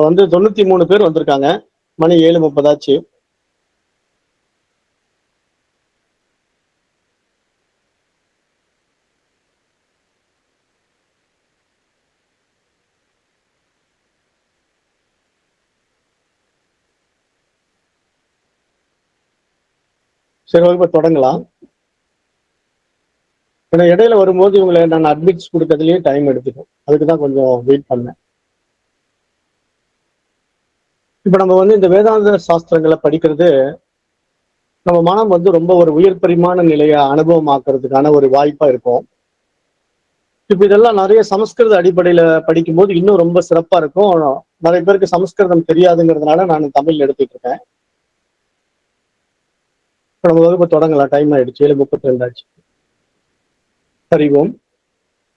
வந்து 93 பேர் வந்திருக்காங்க. மணி 7:30 ஆச்சு. சரி, வகுப்பை தொடங்கலாம். ஏன்னா இடையில வரும்போது இவங்களை நான் அட்மிட்ஸ் கொடுக்கறதுலயே டைம் எடுத்துக்கும். அதுக்குதான் கொஞ்சம் வெயிட் பண்ணேன். இப்ப நம்ம வந்து இந்த வேதாந்த சாஸ்திரங்களை படிக்கிறது நம்ம மனம் வந்து ரொம்ப ஒரு உயர் பரிமாண நிலைய அனுபவமாக்குறதுக்கான ஒரு வாய்ப்பா இருக்கும். இப்ப இதெல்லாம் நிறைய சமஸ்கிருத அடிப்படையில படிக்கும்போது இன்னும் ரொம்ப சிறப்பா இருக்கும். நிறைய பேருக்கு சமஸ்கிருதம் தெரியாதுங்கிறதுனால நான் தமிழ் எடுத்துட்டு இருக்கேன். இப்ப நம்ம வகுப்பு தொடங்கலாம். டைம் ஆயிடுச்சு. 7:32 ஆச்சு. அறிவோம்.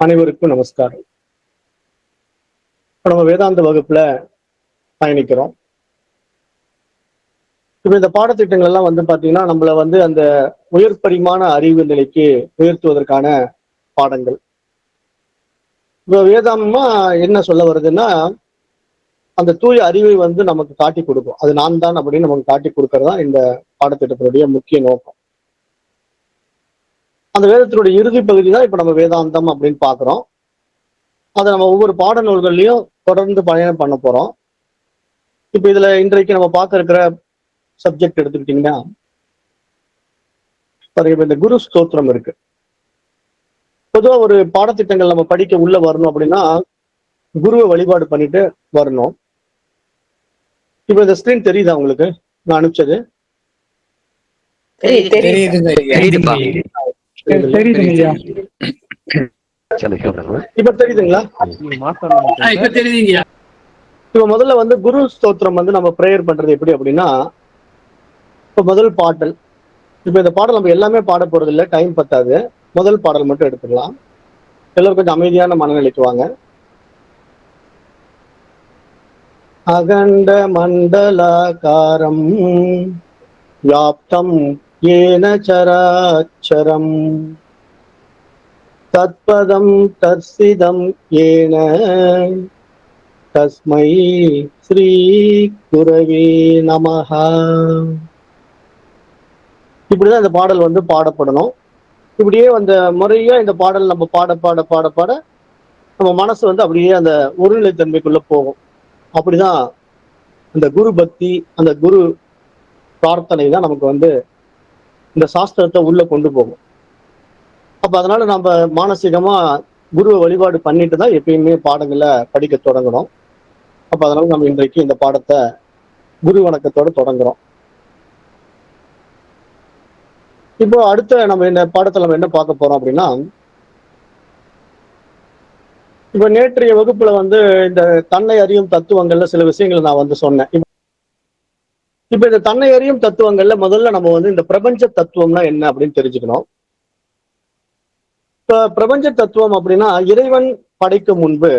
அனைவருக்கும் நமஸ்காரம். இப்ப நம்ம வேதாந்த வகுப்புல பயணிக்கிறோம். இப்ப இந்த பாடத்திட்டங்கள் எல்லாம் வந்து பாத்தீங்கன்னா நம்மள வந்து அந்த உயர் பரிமாண அறிவு நிலைக்கு உயர்த்துவதற்கான பாடங்கள். இப்ப வேதாந்தமா என்ன சொல்ல வருதுன்னா அந்த தூய அறிவை வந்து நமக்கு காட்டி கொடுக்கும். அது நான் தான் அப்படின்னு நமக்கு காட்டி கொடுக்கறதா இந்த பாடத்திட்டத்தினுடைய முக்கிய நோக்கம். அந்த வேதத்தினுடைய இறுதி பகுதி தான் இப்ப நம்ம வேதாந்தம் அப்படின்னு பாக்குறோம். அதை நம்ம ஒவ்வொரு பாட நூல்கள்லயும் தொடர்ந்து பயணம் பண்ண போறோம். இப்ப இதுல இன்றைக்கு நம்ம பார்க்க இருக்கிற சப்ஜெக்ட் எடுத்துக்கிட்டீங்கன்னா இந்த குரு ஸ்தோத்திரம் இருக்கு. பொதுவா ஒரு பாடத்திட்டங்கள் நம்ம படிக்க உள்ள வரணும் அப்படின்னா குருவை வழிபாடு பண்ணிட்டு வரணும். இப்ப இந்த ஸ்கிரீன் தெரியுதா உங்களுக்கு நான் அனுப்பிச்சது? இப்ப தெரியுதுங்களா? இப்ப முதல்ல வந்து குரு ஸ்தோத்திரம் வந்து நம்ம பிரேயர் பண்றது எப்படி அப்படின்னா இப்ப முதல் பாடல். இப்ப இந்த பாடல் நம்ம எல்லாமே பாட போறது இல்லை, டைம் பத்தாது. முதல் பாடல் மட்டும் எடுத்துக்கலாம். எல்லாரும் கொஞ்சம் அமைதியான மனநிலைக்கு வாங்க. அகண்ட மண்டலாகாரம் வியாப்தம் ஏன சராச்சரம் தத்பதம் தர்சிதம் ஏன தஸ்மை ஸ்ரீ குரவே நமஹ. இப்படிதான் இந்த பாடல் வந்து பாடப்படணும். இப்படியே அந்த முறையா இந்த பாடல் நம்ம பாட பாட பாட பாட நம்ம மனசு வந்து அப்படியே அந்த ஒருநிலைத்தன்மைக்குள்ள போகும். அப்படிதான் அந்த குரு பக்தி, அந்த குரு பிரார்த்தனை தான் நமக்கு வந்து இந்த சாஸ்திரத்தை உள்ள கொண்டு போகும். அப்ப அதனால நம்ம மானசீகமா குருவை வழிபாடு பண்ணிட்டு தான் எப்பயுமே பாடங்களை படிக்க தொடங்கணும். அப்ப அதனால நம்ம இன்றைக்கு இந்த பாடத்தை குரு வணக்கத்தோட தொடங்குறோம். இப்போ அடுத்த நம்ம இந்த பாடத்துல நம்ம என்ன பார்க்க போறோம் அப்படின்னா இப்ப நேற்றைய வகுப்புல வந்து இந்த தன்னை அறியும் தத்துவங்கள்ல சில விஷயங்களை நான் வந்து சொன்னேன். இப்ப இந்த தன்னை அறியும் தத்துவங்கள்ல முதல்ல நம்ம வந்து இந்த பிரபஞ்ச தத்துவம்னா என்ன அப்படின்னு தெரிஞ்சுக்கணும். இப்ப பிரபஞ்ச தத்துவம் அப்படின்னா இறைவன் படைக்கும் முன்பு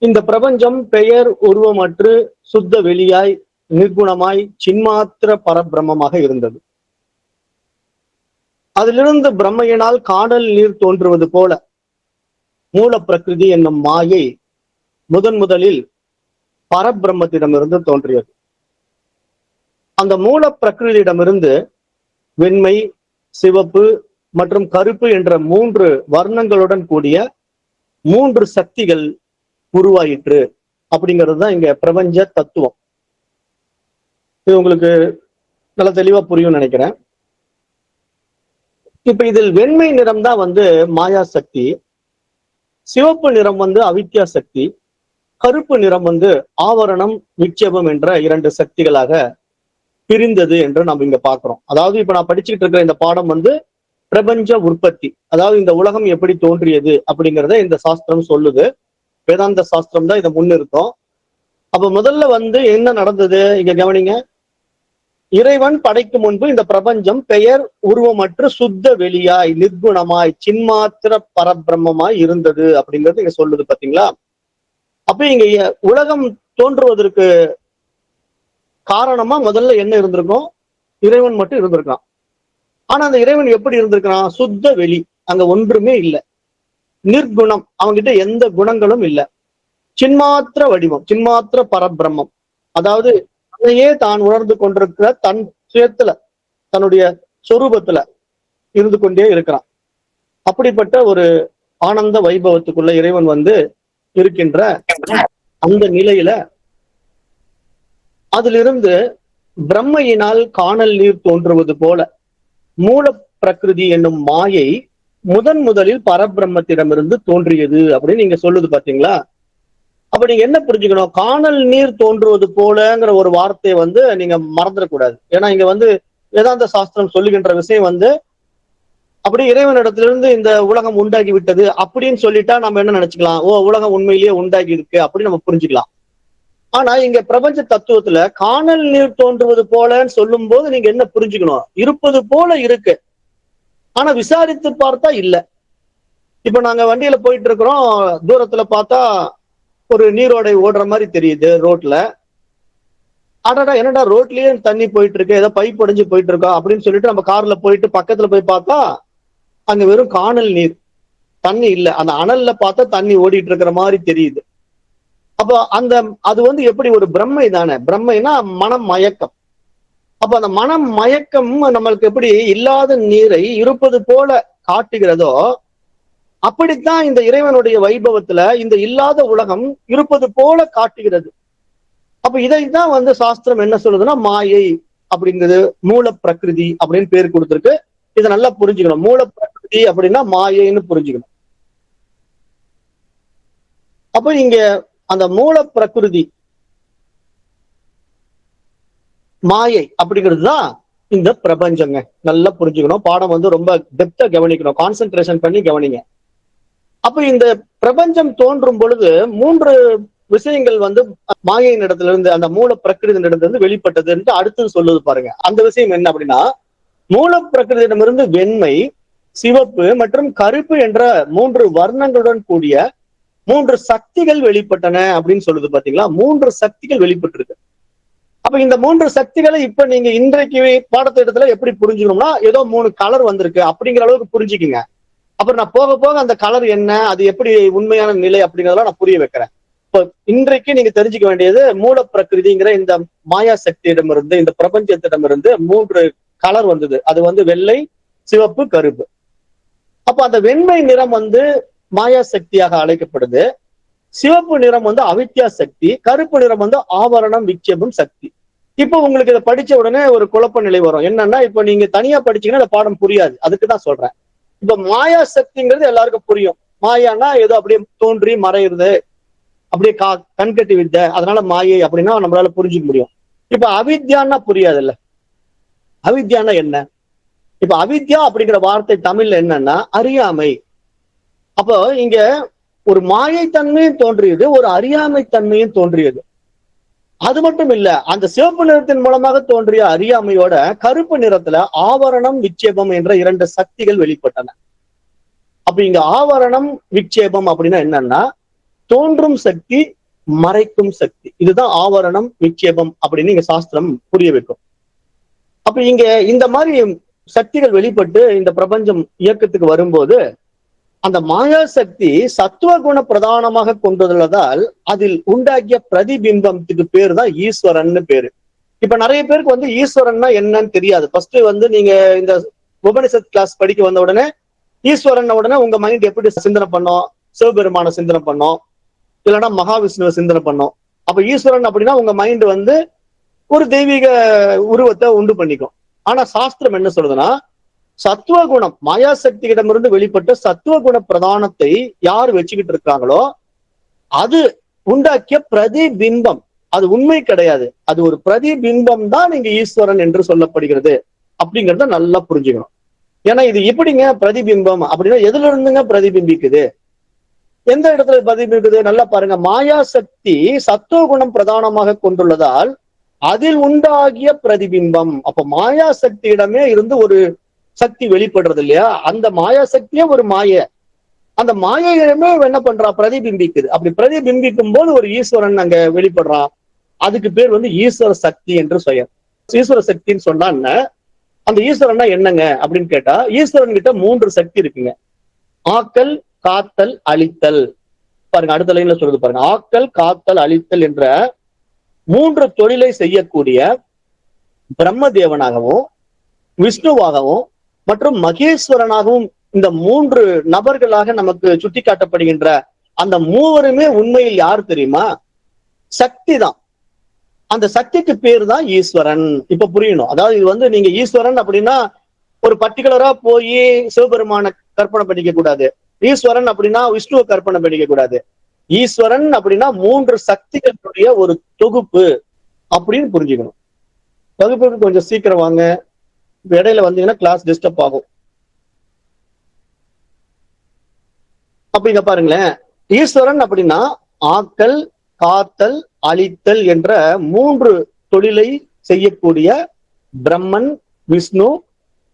இந்த பிரபஞ்சம் பெயர் உருவமற்று சுத்த வெளியாய் நிர்குணமாய் சின்மாத்திர பரபிரமமாக இருந்தது. அதிலிருந்து பிரம்மையினால் காணல் நீர் தோன்றுவது போல மூல பிரகிருதி என்னும் மாயை முதலில் பரபிரம்மத்திடமிருந்து தோன்றியது. அந்த மூல பிரகிருதியிடமிருந்து வெண்மை, சிவப்பு மற்றும் கருப்பு என்ற 3 வர்ணங்களுடன் கூடிய 3 சக்திகள் உருவாயிற்று. அப்படிங்கிறது தான் இங்க பிரபஞ்ச தத்துவம். இது உங்களுக்கு நல்ல தெளிவா புரியும் நினைக்கிறேன். இப்ப இதில் வெண்மை நிறம் தான் வந்து மாயா சக்தி, சிவப்பு நிறம் வந்து அவித்யா சக்தி, கருப்பு நிறம் வந்து ஆவரணம் விட்சேபம் என்ற 2 சக்திகளாக பிரிந்தது என்று நம்ம இங்க பாக்குறோம். அதாவது இப்ப நான் படிச்சுக்கிட்டு இருக்கிற இந்த பாடம் வந்து பிரபஞ்ச உற்பத்தி, அதாவது இந்த உலகம் எப்படி தோன்றியது அப்படிங்கிறத இந்த சாஸ்திரம் சொல்லுது. வேதாந்த சாஸ்திரம் தான் இதை முன்னிறுத்தோம். அப்ப முதல்ல வந்து என்ன நடந்தது இங்க கவனிங்க. இறைவன் படைக்கும் முன்பு இந்த பிரபஞ்சம் பெயர் உருவமற்று சுத்த வெளியாய் நிர்குணமாய் சின்மாத்திர பரபிரம்மமாய் இருந்தது அப்படிங்கிறது இங்க சொல்லுது பாத்தீங்களா. அப்ப இங்க உலகம் தோன்றுவதற்கு காரணமா முதல்ல என்ன இருந்திருக்கும்? இறைவன் மட்டும் இருந்திருக்கான். ஆனா அந்த இறைவன் எப்படி இருந்திருக்கிறான்? சுத்த வெளி, அங்க ஒன்றுமே இல்லை. நிர்குணம், அவங்கிட்ட எந்த குணங்களும் இல்லை. சின்மாத்திர வடிவம், சின்மாத்திர பரபிரம்மம். அதாவது அதையே தான் உணர்ந்து கொண்டிருக்கிற தன் சுயத்துல, தன்னுடைய சொரூபத்துல இருந்து கொண்டே இருக்கிறான். அப்படிப்பட்ட ஒரு ஆனந்த வைபவத்துக்குள்ள இறைவன் வந்து இருக்கின்ற அந்த நிலையில அதிலிருந்து பிரம்மையினால் காணல் நீர் தோன்றுவது போல மூல பிரகிருதி என்னும் மாயை முதலில் பரபிரம்மத்திடமிருந்து தோன்றியது அப்படின்னு நீங்க சொல்லுது பாத்தீங்களா? அப்ப நீங்க என்ன புரிஞ்சுக்கணும்? காணல் நீர் தோன்றுவது போலங்கிற ஒரு வார்த்தையை வந்து நீங்க மறந்துடக்கூடாது. ஏன்னா இங்க வந்து வேதாந்த சாஸ்திரம் சொல்லுகின்ற விஷயம் வந்து அப்படி இறைவனிடத்திலிருந்து இந்த உலகம் உண்டாகி விட்டது அப்படின்னு சொல்லிட்டா நம்ம என்ன நினைச்சுக்கலாம்? ஓ, உலகம் உண்மையிலேயே உண்டாகி இருக்கு அப்படின்னு நம்ம புரிஞ்சுக்கலாம். ஆனா இங்க பிரபஞ்ச தத்துவத்துல காணல் நீர் தோன்றுவது போலன்னு சொல்லும் போது நீங்க என்ன புரிஞ்சுக்கணும்? இருப்பது போல இருக்கு, ஆனா விசாரித்து பார்த்தா இல்ல. இப்ப நாங்க வண்டியில போயிட்டு இருக்கிறோம், தூரத்துல பார்த்தா ஒரு நீரோடை ஓடுற மாதிரி தெரியுது ரோட்ல. அடடா, என்னடா ரோட்லயே தண்ணி போயிட்டு இருக்கு, ஏதோ பைப் உடைஞ்சு போயிட்டு இருக்கோம் அப்படின்னு சொல்லிட்டு நம்ம கார்ல போயிட்டு பக்கத்துல போய் பார்த்தா அங்க வெறும் காணல் நீர், தண்ணி இல்ல. அந்த அனல்ல பார்த்தா தண்ணி ஓடிட்டு இருக்கிற மாதிரி தெரியுது. அப்போ அது வந்து எப்படி ஒரு பிரம்மை தானே. பிரம்மைனா மனம் மயக்கம். அப்ப அந்த மனம் மயக்கம் நம்மளுக்கு எப்படி இல்லாத நீரை இருப்பது போல காட்டுகிறதோ, அப்படித்தான் இந்த இறைவனுடைய வைபவத்துல இந்த இல்லாத உலகம் இருப்பது போல காட்டுகிறது. அப்ப இதைத்தான் வந்து சாஸ்திரம் என்ன சொல்லுதுன்னா மாயை அப்படிங்கிறது, மூல பிரகிருதி அப்படின்னு பேர் கொடுத்திருக்கு. இதை நல்லா புரிஞ்சுக்கணும். மூல பிரகிருதி அப்படின்னா மாயைன்னு புரிஞ்சுக்கணும். அப்ப இங்க அந்த மூல பிரகிருதி மாயை அப்படிங்கிறது தான் இந்த பிரபஞ்சங்க. நல்லா புரிஞ்சுக்கணும். பாடம் வந்து ரொம்ப டெப்தா கவனிக்கணும், கான்சென்ட்ரேஷன் பண்ணி கவனிங்க. அப்ப இந்த பிரபஞ்சம் தோன்றும் பொழுது 3 விஷயங்கள் வந்து மாயையின் இடத்துல இருந்து, அந்த மூல பிரகிருதியின் இடத்துல இருந்து வெளிப்பட்டது என்று அடுத்தது சொல்லுது பாருங்க. அந்த விஷயம் என்ன அப்படின்னா, மூல பிரகிருதியிடமிருந்து வெண்மை, சிவப்பு மற்றும் கருப்பு என்ற 3 வர்ணங்களுடன் கூடிய 3 சக்திகள் வெளிப்பட்டன அப்படின்னு சொல்லுது பாத்தீங்களா? 3 சக்திகள் வெளிப்பட்டிருக்கு. அப்ப இந்த 3 சக்திகளை இப்ப நீங்க இன்றைக்கு பாடத்திட்டத்துல எப்படி புரிஞ்சுக்கணும்னா, ஏதோ 3 கலர் வந்திருக்கு அப்படிங்கிற அளவுக்கு புரிஞ்சுக்குங்க. அப்புறம் நான் போக போக அந்த கலர் என்ன, அது எப்படி உண்மையான நிலை அப்படிங்கிறதெல்லாம் நான் புரிய வைக்கிறேன். இப்போ இன்றைக்கு நீங்க தெரிஞ்சுக்க வேண்டியது, மூல பிரகிருதிங்கிற இந்த மாயா சக்தியிடமிருந்து, இந்த பிரபஞ்சத்திடமிருந்து 3 கலர் வந்தது. அது வந்து வெள்ளை, சிவப்பு, கருப்பு. அப்ப அந்த வெண்மை நிறம் வந்து மாயா சக்தியாக அழைக்கப்படுது. சிவப்பு நிறம் வந்து அவித்யா சக்தி, கருப்பு நிறம் வந்து ஆவரணம் விக்ஷேபம் சக்தி. இப்போ உங்களுக்கு இதை படிச்ச உடனே ஒரு குழப்ப நிலை வரும். என்னன்னா, இப்ப நீங்க தனியா படிச்சீங்கன்னா இந்த பாடம் புரியாது. அதுக்குதான் சொல்றேன். இப்ப மாயா சக்திங்கிறது எல்லாருக்கும் புரியும். மாயானா ஏதோ அப்படியே தோன்றி மறையுது, அப்படியே கண்கட்டி வித்த, அதனால மாயை அப்படின்னா நம்மளால புரிஞ்சுக்க முடியும். இப்ப அவித்யான்னா புரியாது இல்ல. அவித்யானா என்ன? இப்ப அவித்யா அப்படிங்கிற வார்த்தை தமிழ்ல என்னன்னா அறியாமை. அப்போ இங்க ஒரு மாயை தன்மையும் தோன்றியது, ஒரு அறியாமை தன்மையும் தோன்றியது. அது மட்டும் இல்ல, அந்த சிவப்பு நிறத்தின் மூலமாக தோன்றிய அறியாமையோட கருப்பு நிறத்துல ஆவரணம் விக்ஷேபம் என்ற 2 சக்திகள் வெளிப்பட்டன. அப்ப இங்க ஆவரணம் விக்ஷேபம் அப்படின்னா என்னன்னா, தோன்றும் சக்தி, மறைக்கும் சக்தி. இதுதான் ஆவரணம் விக்ஷேபம் அப்படின்னு இங்க சாஸ்திரம் புரிய வைக்கும். அப்ப இங்க இந்த மாதிரி சக்திகள் வெளிப்பட்டு இந்த பிரபஞ்சம் இயக்கத்துக்கு வரும்போது, அந்த மாயா சக்தி சத்துவ குண பிரதானமாக கொண்டுள்ளதால் அதில் உண்டாக்கிய பிரதிபிம்பத்துக்கு பேரு தான் ஈஸ்வரன் பேரு. இப்ப நிறைய பேருக்கு வந்து ஈஸ்வரன்னா என்னன்னு தெரியாது. ஃபர்ஸ்ட் வந்து நீங்க இந்த உபனிஷத் கிளாஸ் படிக்க வந்த உடனே ஈஸ்வரன் உடனே உங்க மைண்ட் எப்படி சிந்தனை பண்ணோம்? சிவபெருமான சிந்தனை பண்ணோம், இல்லைன்னா மகாவிஷ்ணுவை சிந்தனை பண்ணோம். அப்ப ஈஸ்வரன் அப்படின்னா உங்க மைண்ட் வந்து ஒரு தெய்வீக உருவத்தை உண்டு பண்ணிக்கும். ஆனா சாஸ்திரம் என்ன சொல்றதுன்னா, சத்துவகுணம் மாயா சக்தியிடமிருந்து வெளிப்பட்ட சத்துவகுண பிரதானத்தை யார் வச்சுக்கிட்டு இருக்காங்களோ அது உண்டாக்கிய பிரதிபிம்பம். அது உண்மை கிடையாது, அது ஒரு பிரதிபிம்பம் தான் இங்க ஈஸ்வரன் என்று சொல்லப்படுகிறது அப்படிங்கிறத நல்லா புரிஞ்சுக்கணும். ஏன்னா இது எப்படிங்க பிரதிபிம்பம் அப்படின்னா, எதுல இருந்துங்க பிரதிபிம்பிக்குது, எந்த இடத்துல பிரதிபிம்பிக்குது? நல்லா பாருங்க. மாயா சக்தி சத்துவகுணம் பிரதானமாக கொண்டுள்ளதால் அதில் உண்டாகிய பிரதிபிம்பம். அப்ப மாயா சக்தியிடமே இருந்து ஒரு சக்தி வெளிப்படுறது இல்லையா, அந்த மாயா சக்தியே ஒரு மாய. அந்த மாயையிடமே என்ன பண்றா? பிரதிபிம்பிக்குது. அப்படி பிரதிபிம்பிக்கும் போது ஒரு ஈஸ்வரன் அங்க வெளிப்படுறான். அதுக்கு பேர் வந்து ஈஸ்வர சக்தி என்று பெயர். ஈஸ்வர சக்தின்னு சொன்னா என்ன, அந்த ஈஸ்வரன்னா என்னங்க அப்படின்னு கேட்டா, ஈஸ்வரன் கிட்ட 3 சக்தி இருக்குங்க. ஆக்கல், காத்தல், அழித்தல். பாருங்க, அடுத்த லைன்ல சொல்றது பாருங்க. ஆக்கல், காத்தல், அழித்தல் என்ற 3 தொழிலை செய்யக்கூடிய பிரம்மதேவனாகவும், விஷ்ணுவாகவும் மற்றும் மகேஸ்வரனாகவும் இந்த 3 நபர்களாக நமக்கு சுட்டிக்காட்டப்படுகின்ற அந்த மூவருமே உண்மையில் யார் தெரியுமா? சக்தி தான். அந்த சக்திக்கு பேர் தான் ஈஸ்வரன். இப்ப புரியணும். அதாவது இது வந்து நீங்க ஈஸ்வரன் அப்படின்னா ஒரு பர்டிகுலரா போய் சிவபெருமான கற்பனை பண்ணிக்க கூடாது. ஈஸ்வரன் அப்படின்னா விஷ்ணுவை கற்பனை பண்ணிக்க கூடாது. ஈஸ்வரன் அப்படின்னா 3 சக்திகளுடைய ஒரு தொகுப்பு அப்படின்னு புரிஞ்சுக்கணும். வகுப்புக்கு கொஞ்சம் சீக்கிரம் வாங்க. இடையில வந்தீங்கன்னா கிளாஸ் டிஸ்டர்ப் ஆகும். அப்ப இங்க பாருங்களேன், ஈஸ்வரன் அப்படின்னா ஆக்கல், காத்தல், அழித்தல் என்ற 3 தொழிலை செய்யக்கூடிய பிரம்மன், விஷ்ணு,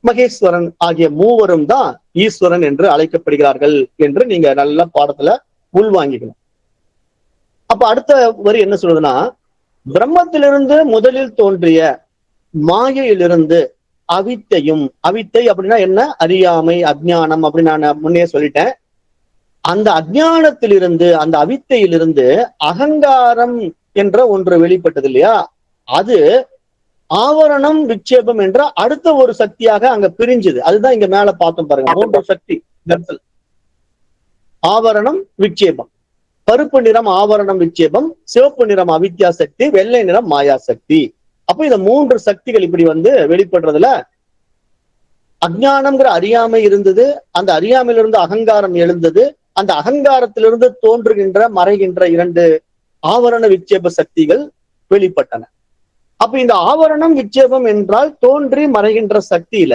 மகேஸ்வரன் ஆகிய மூவரும் தான் ஈஸ்வரன் என்று அழைக்கப்படுகிறார்கள் என்று நீங்க நல்ல பாடத்துல உள்வாங்கிக்கணும். அப்ப அடுத்த வரி என்ன சொல்றதுன்னா, பிரம்மத்திலிருந்து முதலில் தோன்றிய மாயையிலிருந்து அவித்தையும், அவித்தை அப்படின்னா என்ன? அறியாமை, அஜ்ஞானம் அப்படின்னு நான் முன்னே சொல்லிட்டேன். அந்த அஜ்ஞானத்திலிருந்து, அந்த அவித்தையிலிருந்து அகங்காரம் என்ற ஒன்று வெளிப்பட்டது இல்லையா? அது ஆவரணம், விக்ஷேபம் என்ற அடுத்த ஒரு சக்தியாக அங்க பிரிஞ்சுது. அதுதான் இங்க மேல பார்த்தோம் பாருங்க. 3 சக்தி. ஆவரணம், விக்ஷேபம். கருப்பு நிறம் ஆவரணம் விக்ஷேபம், சிவப்பு நிறம் அவித்யா சக்தி, வெள்ளை நிறம் மாயா சக்தி. அப்ப இந்த 3 சக்திகள் இப்படி வந்து வெளிப்படுறதுல அஜ்ஞானம்ங்கிற அறியாமை இருந்தது. அந்த அறியாமையிலிருந்து அகங்காரம் எழுந்தது. அந்த அகங்காரத்திலிருந்து தோன்றுகின்ற மறைகின்ற 2 ஆவரண விக்ஷேப சக்திகள் வெளிப்பட்டன. அப்ப இந்த ஆவரணம் விக்ஷேபம் என்றால் தோன்றி மறைகின்ற சக்தியில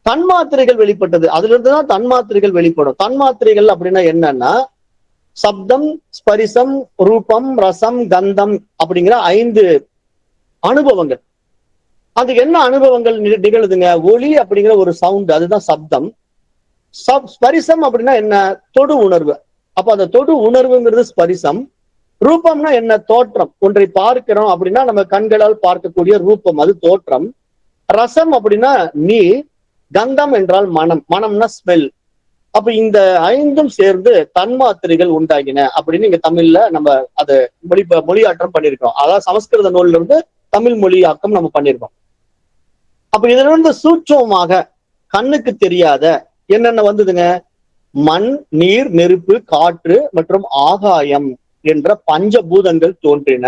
தன்மாத்திரைகள் வெளிப்பட்டது. அதுல இருந்துதான் தன்மாத்திரைகள் வெளிப்படும். தன்மாத்திரைகள் அப்படின்னா என்னன்னா சப்தம், ஸ்பரிசம், ரூபம், ரசம், கந்தம் அப்படிங்கிற 5 அனுபவங்கள். அதுக்கு என்ன அனுபவங்கள் நிகழுதுங்க? ஒலி அப்படிங்கிற ஒரு சவுண்ட், அதுதான் சப்தம். ஸ்பரிசம் அப்படின்னா என்ன? தொடு உணர்வு. அப்ப அந்த தொடு உணர்வுங்கிறது ஸ்பரிசம். ரூபம்னா என்ன? தோற்றம். ஒன்றை பார்க்கிறோம் அப்படின்னா நம்ம கண்களால் பார்க்கக்கூடிய ரூபம், அது தோற்றம். ரசம் அப்படின்னா நீர். கந்தம் என்றால் மனம். மனம்னா ஸ்மெல். அப்ப இந்த 5ம் சேர்ந்து தன்மாத்திரைகள் உண்டாகின அப்படின்னு இங்க தமிழ்ல நம்ம அதை மொழியாற்றம் பண்ணியிருக்கோம். அதாவது சமஸ்கிருத நூல்ல இருந்து தமிழ் மொழியாக்கம் நம்ம பண்ணியிருக்கோம். அப்ப இதுல இருந்து சூட்சமமாக கண்ணுக்கு தெரியாத என்னென்ன வந்ததுங்க? மண், நீர், நெருப்பு, காற்று மற்றும் ஆகாயம் என்ற பஞ்சபூதங்கள் தோன்றின.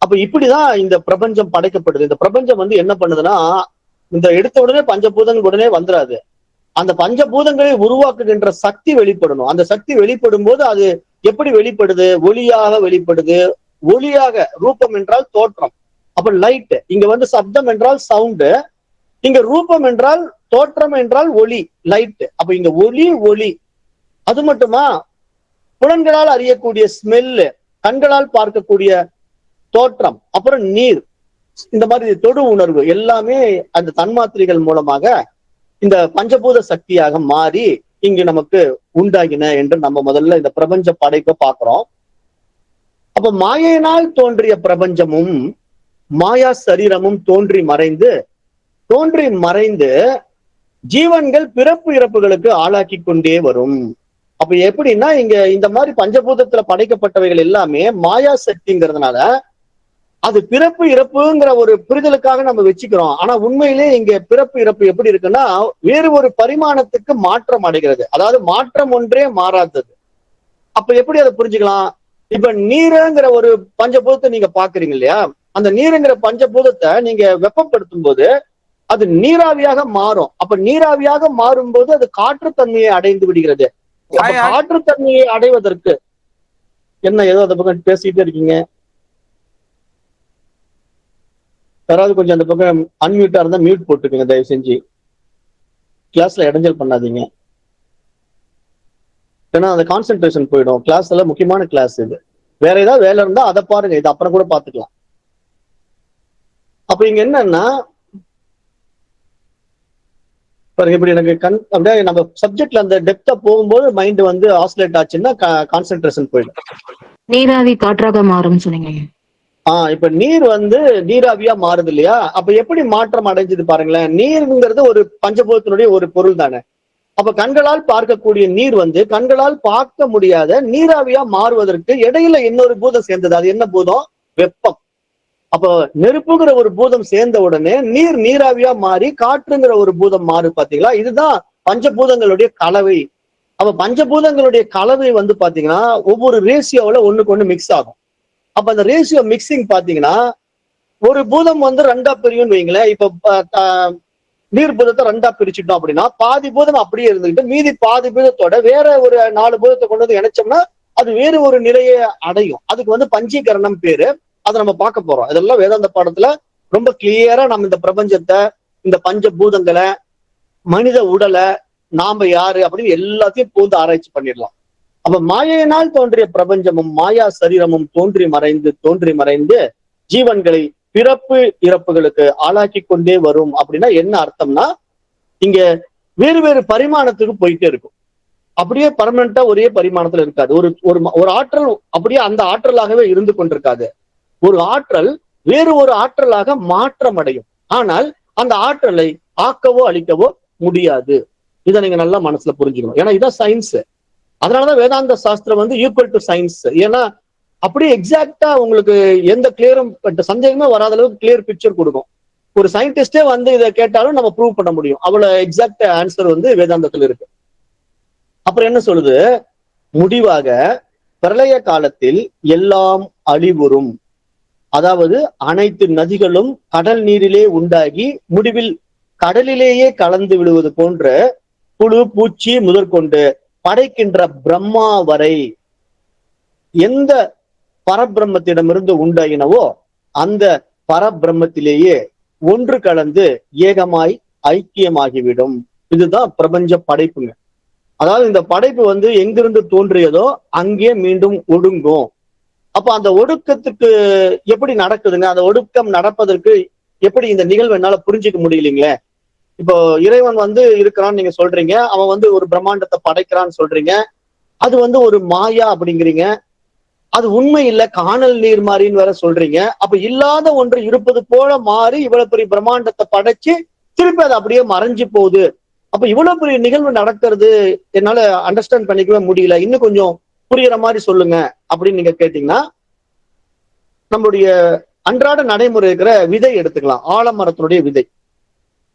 அப்ப இப்படிதான் இந்த பிரபஞ்சம் படைக்கப்படுது. இந்த பிரபஞ்சம் வந்து என்ன பண்ணுதுன்னா, இந்த எடுத்த உடனே பஞ்சபூதங்கள் உடனே வந்துடாது. அந்த பஞ்சபூதங்களை உருவாக்குகின்ற சக்தி வெளிப்படணும். அந்த சக்தி வெளிப்படும் போது அது எப்படி வெளிப்படுது? ஒளியாக வெளிப்படுது. ஒளியாக, ரூபம் என்றால் தோற்றம். அப்ப லைட். இங்க வந்து சப்தம் என்றால் சவுண்டு. இங்க ரூபம் என்றால் தோற்றம் என்றால் ஒளி, லைட். அப்ப இங்க ஒளி. அது மட்டுமா? புலன்களால் அறியக்கூடிய ஸ்மெல்லு, கண்களால் பார்க்கக்கூடிய தோற்றம், அப்புறம் நீர், இந்த மாதிரி தொடு உணர்வு எல்லாமே அந்த தன்மாத்திரைகள் மூலமாக இந்த பஞ்சபூத சக்தியாக மாறி இங்கு நமக்கு உண்டாகின என்று நம்ம முதல்ல இந்த பிரபஞ்ச படைப்பை பார்க்கிறோம். அப்ப மாயையினால் தோன்றிய பிரபஞ்சமும் மாயா சரீரமும் தோன்றி மறைந்து ஜீவன்கள் பிறப்பு இறப்புகளுக்கு ஆளாக்கி கொண்டே வரும். அப்ப எப்படின்னா இங்க இந்த மாதிரி பஞ்சபூதத்துல படைக்கப்பட்டவைகள் எல்லாமே மாயா சக்திங்கிறதுனால அது பிறப்பு இறப்புங்கிற ஒரு புரிதலுக்காக நம்ம வச்சுக்கிறோம். ஆனா உண்மையிலே இங்க பிறப்பு இறப்பு எப்படி இருக்குன்னா வேறு ஒரு பரிமாணத்துக்கு மாற்றம் அடைகிறது. அதாவது மாற்றம் ஒன்றே மாறாதது. அப்ப எப்படி அதை புரிஞ்சுக்கலாம்? இப்ப நீருங்கிற ஒரு பஞ்சபூதத்தை நீங்க பாக்குறீங்க இல்லையா? அந்த நீருங்கிற பஞ்சபூதத்தை நீங்க வெப்பப்படுத்தும் போது அது நீராவியாக மாறும். அப்ப நீராவியாக மாறும் போது அது காற்றுத்தன்மையை அடைந்து விடுகிறது. காற்றுத்தன்மையை அடைவதற்கு என்ன ஏதோ அந்த பக்கம் பேசிட்டே இருக்கீங்க? யாராவது கொஞ்சம் அந்த பக்கம் அன்மியூட்டா இருந்தா மியூட் போட்டுக்கோங்க தயவு செஞ்சு. கிளாஸ்ல இடைஞ்சல் பண்ணாதீங்க. ஏன்னா அந்த கான்சென்ட்ரேஷன் போயிடும். கிளாஸ்ல முக்கியமான கிளாஸ் இது. வேற ஏதாவது வேலை இருந்தா அதை பாருங்க, இது அப்புறம் கூட பாத்துக்கலாம். அப்ப இங்க என்னன்னா பாருங்க, இப்படி எனக்கு அப்படியே நம்ம சப்ஜெக்ட்ல அந்த டெப்தா போகும்போது மைண்ட் வந்து ஆசிலேட் ஆச்சுன்னா கான்சென்ட்ரேஷன் போயிடும். நீராவி காற்றாக மாறும் சொன்னீங்க. இப்ப நீர் வந்து நீராவியா மாறுது இல்லையா? அப்ப எப்படி மாற்றம் அடைஞ்சது பாருங்களேன். நீருங்கிறது ஒரு பஞ்சபூதத்தினுடைய ஒரு பொருள் தானே. அப்ப கண்களால் பார்க்கக்கூடிய நீர் வந்து கண்களால் பார்க்க முடியாத நீராவியா மாறுவதற்கு இடையில இன்னொரு பூதம் சேர்ந்தது. அது என்ன பூதம்? வெப்பம். அப்ப நெருப்புங்கிற ஒரு பூதம் சேர்ந்த உடனே நீர் நீராவியா மாறி காற்றுங்கிற ஒரு பூதம் மாறு. பாத்தீங்களா? இதுதான் பஞ்சபூதங்களுடைய கலவை. அப்ப பஞ்சபூதங்களுடைய கலவை வந்து பாத்தீங்கன்னா ஒவ்வொரு ரேஷியோல ஒண்ணுக்கு ஒண்ணு மிக்ஸ் ஆகும். அப்ப அந்த ரேஷியோ மிக்சிங் பாத்தீங்கன்னா ஒரு பூதம் வந்து ரெண்டா பிரியும் வைங்களேன். இப்ப நீர் பூதத்தை ரெண்டா பிரிச்சுட்டோம் அப்படின்னா பாதி பூதம் அப்படியே இருந்துகிட்டு மீதி பாதி பூதத்தோட வேற ஒரு 4 பூதத்தை கொண்டு வந்து இணைச்சோம்னா அது வேறு ஒரு நிலையை அடையும். அதுக்கு வந்து பஞ்சீகரணம் பேரு. அதை நம்ம பார்க்க போறோம். இதெல்லாம் வேதாந்த பாடத்துல ரொம்ப கிளியரா நம்ம இந்த பிரபஞ்சத்தை, இந்த பஞ்ச பூதங்களை, மனித உடலை, நாம யாரு அப்படின்னு எல்லாத்தையும் பூந்து ஆராய்ச்சி பண்ணிடலாம். அப்ப மாயையினால் தோன்றிய பிரபஞ்சமும் மாயா சரீரமும் தோன்றி மறைந்து ஜீவன்களை பிறப்பு இறப்புகளுக்கு ஆளாக்கி கொண்டே வரும். அப்படின்னா என்ன அர்த்தம்னா இங்க வேறு வேறு பரிமாணத்துக்கு போயிட்டே இருக்கும். அப்படியே பர்மனண்டா ஒரே பரிமாணத்துல இருக்காது. ஒரு ஆற்றல் அப்படியே அந்த ஆற்றலாகவே இருந்து கொண்டிருக்காது. ஒரு ஆற்றல் வேறு ஒரு ஆற்றலாக மாற்றம் அடையும். ஆனால் அந்த ஆற்றலை ஆக்கவோ அழிக்கவோ முடியாது. இதை நீங்க நல்லா மனசுல புரிஞ்சுக்கணும். ஏன்னா இதான் சயின்ஸ். அதனாலதான் வேதாந்த சாஸ்திரம் வந்து ஈக்குவல் டு சயின்ஸ். ஏன்னா அப்படியே எக்ஸாக்டா உங்களுக்கு எந்த கிளியரும் சந்தேகமே வராத அளவுக்கு கிளியர் பிக்சர் கொடுக்கும். ஒரு சயின்டிஸ்டே வந்து இதை கேட்டாலும் நம்ம ப்ரூவ் பண்ண முடியும். அவ்வளவு எக்ஸாக்ட் ஆன்சர் வந்து வேதாந்தத்துல இருக்கு. அப்புறம் என்ன சொல்லுது? முடிவாக பிரளய காலத்தில் எல்லாம் அழிவுறும். அதாவது அனைத்து நதிகளும் கடல் நீரிலே உண்டாகி முடிவில் கடலிலேயே கலந்து விடுவது போன்ற புழு பூச்சி முதற்கொண்டு படைக்கின்ற பிரம்மா வரை எந்த பரபிரம்மத்திடமிருந்து உண்டாயினவோ அந்த பரபிரம்மத்திலேயே ஒன்று கலந்து ஏகமாய் ஐக்கியமாகிவிடும். இதுதான் பிரபஞ்ச படைப்புங்க. அதாவது இந்த படைப்பு வந்து எங்கிருந்து தோன்றியதோ அங்கே மீண்டும் ஒடுங்கும். அப்ப அந்த ஒடுக்கத்துக்கு எப்படி நடக்குதுங்க? அந்த ஒடுக்கம் நடப்பதற்கு எப்படி இந்த நிகழ்வு என்னால புரிஞ்சுக்க முடியலீங்களே. இப்போ இறைவன் வந்து இருக்கிறான்னு நீங்க சொல்றீங்க, அவன் வந்து ஒரு பிரம்மாண்டத்தை படைக்கிறான்னு சொல்றீங்க, அது வந்து ஒரு மாயா அப்படிங்கிறீங்க, அது உண்மை இல்ல காணல் நீர் மாறின்னு வேற சொல்றீங்க. அப்ப இல்லாத ஒன்று இருப்பது போல மாறி இவ்வளவு பெரிய பிரம்மாண்டத்தை படைச்சு திருப்பி அது அப்படியே மறைஞ்சு போகுது. அப்ப இவ்வளவு பெரிய நிகழ்வு நடக்கிறது என்னால அண்டர்ஸ்டாண்ட் பண்ணிக்கவே முடியல, இன்னும் கொஞ்சம் புரியுற மாதிரி சொல்லுங்க அப்படின்னு நீங்க கேட்டீங்கன்னா நம்மளுடைய அன்றாட நடைமுறை இருக்கிற விதை எடுத்துக்கலாம். ஆலமரத்தினுடைய விதை.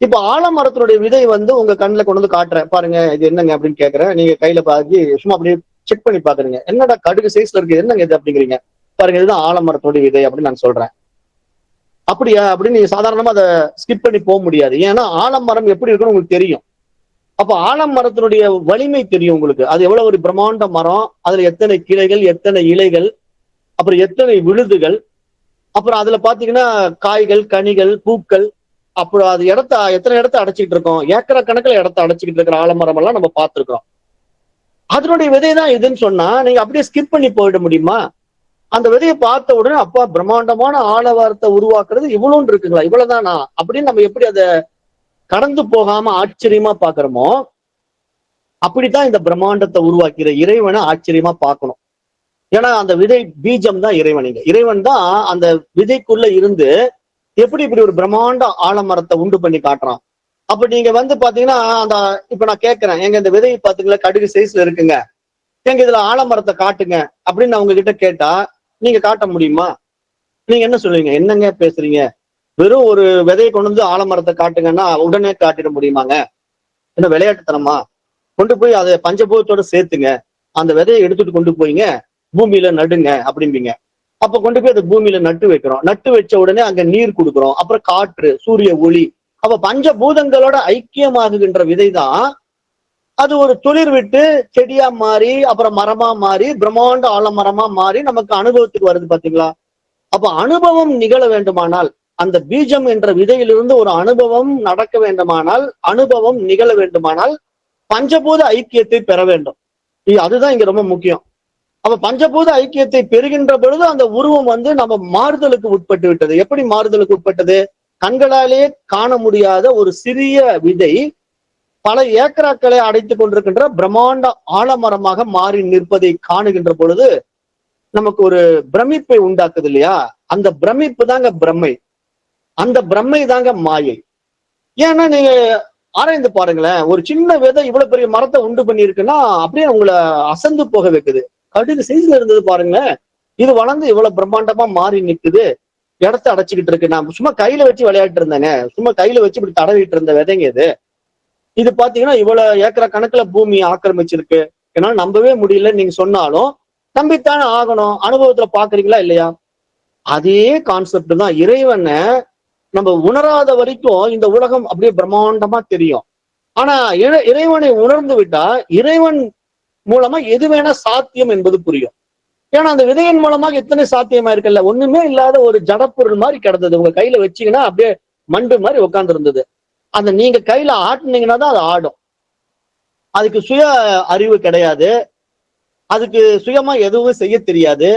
இப்ப ஆலமரத்தினுடைய விதை வந்து உங்க கண்ணுல கொண்டு வந்து காட்டுறேன் பாருங்க, இது என்னங்க அப்படின்னு கேட்கறேன். நீங்க கையில பாக்கி சும்மா அப்படியே செக் பண்ணி பாக்குறீங்க. என்னடா கடுகு சைஸ்ல இருக்கு, என்னங்க இது அப்படிங்கிறீங்க. பாருங்க இதுதான் ஆலமரத்தோட விதை அப்படின்னு நான் சொல்றேன். அப்படியா அப்படின்னு நீங்க சாதாரணமா அதை ஸ்கிப் பண்ணி போக முடியாது. ஏன்னா ஆலமரம் எப்படி இருக்குன்னு உங்களுக்கு தெரியும். அப்ப ஆலமரத்தினுடைய வலிமை தெரியும் உங்களுக்கு. அது எவ்வளவு ஒரு பிரம்மாண்ட மரம், அதுல எத்தனை கிளைகள், எத்தனை இலைகள், அப்புறம் எத்தனை விழுதுகள், அப்புறம் அதுல பாத்தீங்கன்னா காய்கள், கனிகள், பூக்கள், அப்புறம் அது எத்தனை இடத்த அடைச்சிக்கிட்டு இருக்கோம். ஏக்கர கணக்குல இடத்த அடைச்சிக்கிட்டு இருக்கிற ஆலமரம் எல்லாம் நம்ம பார்த்திருக்கிறோம். அதனுடைய விதை தான் இதுன்னு சொன்னா நீங்க அப்படியே ஸ்கிப் பண்ணி போயிட முடியுமா? அந்த விதையை பார்த்த உடனே அப்பா பிரம்மாண்டமான ஆலமரத்தை உருவாக்குறது இவ்வளோன்னு இருக்குங்களா, இவ்வளவுதானா அப்படின்னு நம்ம எப்படி அதை கடந்து போகாம ஆச்சரியமா பாக்குறோமோ அப்படித்தான் இந்த பிரம்மாண்டத்தை உருவாக்கிற இறைவனை ஆச்சரியமா பார்க்கணும். ஏன்னா அந்த விதை பீஜம் தான் இறைவன். இறைவன் தான் அந்த விதைக்குள்ள இருந்து எப்படி இப்படி ஒரு பிரம்மாண்ட ஆலமரத்தை உண்டு பண்ணி காட்டுறான். அப்ப நீங்க வந்து பாத்தீங்கன்னா அந்த இப்ப நான் கேட்கிறேன், எங்க இந்த விதை பாத்தீங்களா கடுகு சைஸ்ல இருக்குங்க, எங்க இதுல ஆலமரத்தை காட்டுங்க அப்படின்னு நான் உங்ககிட்ட கேட்டா நீங்க காட்ட முடியுமா? நீங்க என்ன சொல்லுவீங்க? என்னங்க பேசுறீங்க, வெறும் ஒரு விதையை கொண்டு வந்து ஆலமரத்தை காட்டுங்கன்னா உடனே காட்டிட முடியுமாங்க? என்ன விளையாட்டுத்தனமா? கொண்டு போய் அதை பஞ்சபூதத்தோட சேர்த்துங்க, அந்த விதையை எடுத்துட்டு கொண்டு போய்ங்க பூமியில நடுங்க அப்படிம்பீங்க. அப்ப கொண்டு போய் அதை பூமியில நட்டு வைக்கிறோம். நட்டு வச்ச உடனே அங்க நீர் கொடுக்குறோம், அப்புறம் காற்று, சூரிய ஒளி. அப்ப பஞ்சபூதங்களோட ஐக்கியமாகுகின்ற விதை தான் அது ஒரு துளிர் விட்டு செடியா மாறி அப்புறம் மரமா மாறி பிரம்மாண்ட ஆலமரமா மாறி நமக்கு அனுபவத்துக்கு வருது பாத்தீங்களா? அப்ப அனுபவம் நிகழ வேண்டுமானால், அந்த பீஜம் என்ற விதையிலிருந்து ஒரு அனுபவம் நடக்க வேண்டுமானால், அனுபவம் நிகழ வேண்டுமானால் பஞ்சபூத ஐக்கியத்தை பெற வேண்டும். அதுதான் இங்க ரொம்ப முக்கியம். அப்ப பஞ்சபூத ஐக்கியத்தை பெறுகின்ற பொழுது அந்த உருவம் வந்து நம்ம மாறுதலுக்கு உட்பட்டு விட்டது. எப்படி மாறுதலுக்கு உட்பட்டது? கண்களாலேயே காண முடியாத ஒரு சிறிய விதை பல ஏக்கராக்களை அடைத்துக் கொண்டிருக்கின்ற பிரம்மாண்ட ஆலமரமாக மாறி நிற்பதை காணுகின்ற பொழுது நமக்கு ஒரு பிரமிப்பை உண்டாக்குது இல்லையா? அந்த பிரமிப்பு தாங்க பிரம்மை. அந்த பிரம்மை தாங்க மாயை. ஏன்னா நீங்க ஆராய்ந்து பாருங்களேன். ஒரு சின்ன விதை இவ்வளவு பெரிய மரத்தை உண்டு பண்ணியிருக்குன்னா அப்படியே உங்களை அசந்து போக வைக்குது. கடுகு சைஸ்ல இருந்தது பாருங்களேன். இது வளர்ந்து இவ்வளவு பிரம்மாண்டமா மாறி நிக்குது. இடத்த அடைச்சுக்கிட்டு இருக்கு. நான் சும்மா கையில வச்சு விளையாட்டு இருந்தேங்க. சும்மா கையில வச்சு இப்படி தடவிட்டு இருந்த விதைங்க இது. இது பாத்தீங்கன்னா இவ்வளவு ஏக்கர் கணக்குல பூமி ஆக்கிரமிச்சிருக்கு. என்னால நம்பவே முடியல நீங்க சொன்னாலும் நம்பித்தானே ஆகணும். அனுபவத்துல பாக்குறீங்களா இல்லையா? அதே கான்செப்ட் தான். இறைவனை நம்ம உணராத வரைக்கும் இந்த உலகம் அப்படியே பிரம்மாண்டமா தெரியும். ஆனா இறைவனை உணர்ந்து விட்டா இறைவன் மூலமா எது வேணா சாத்தியம் என்பது புரியும். ஏன்னா அந்த விதையின் மூலமாக எத்தனை சாத்தியமா இருக்குல்ல. ஒண்ணுமே இல்லாத ஒரு ஜடப்பொருள் மாதிரி கிடந்தது. உங்க கையில வச்சீங்கன்னா அப்படியே மண்டு மாதிரி உட்கார்ந்து இருந்தது. அந்த நீங்க கையில ஆட்டுனீங்கன்னா தான் அது ஆடும். அதுக்கு சுய அறிவு கிடையாது. அதுக்கு சுயமா எதுவும் செய்ய தெரியாது.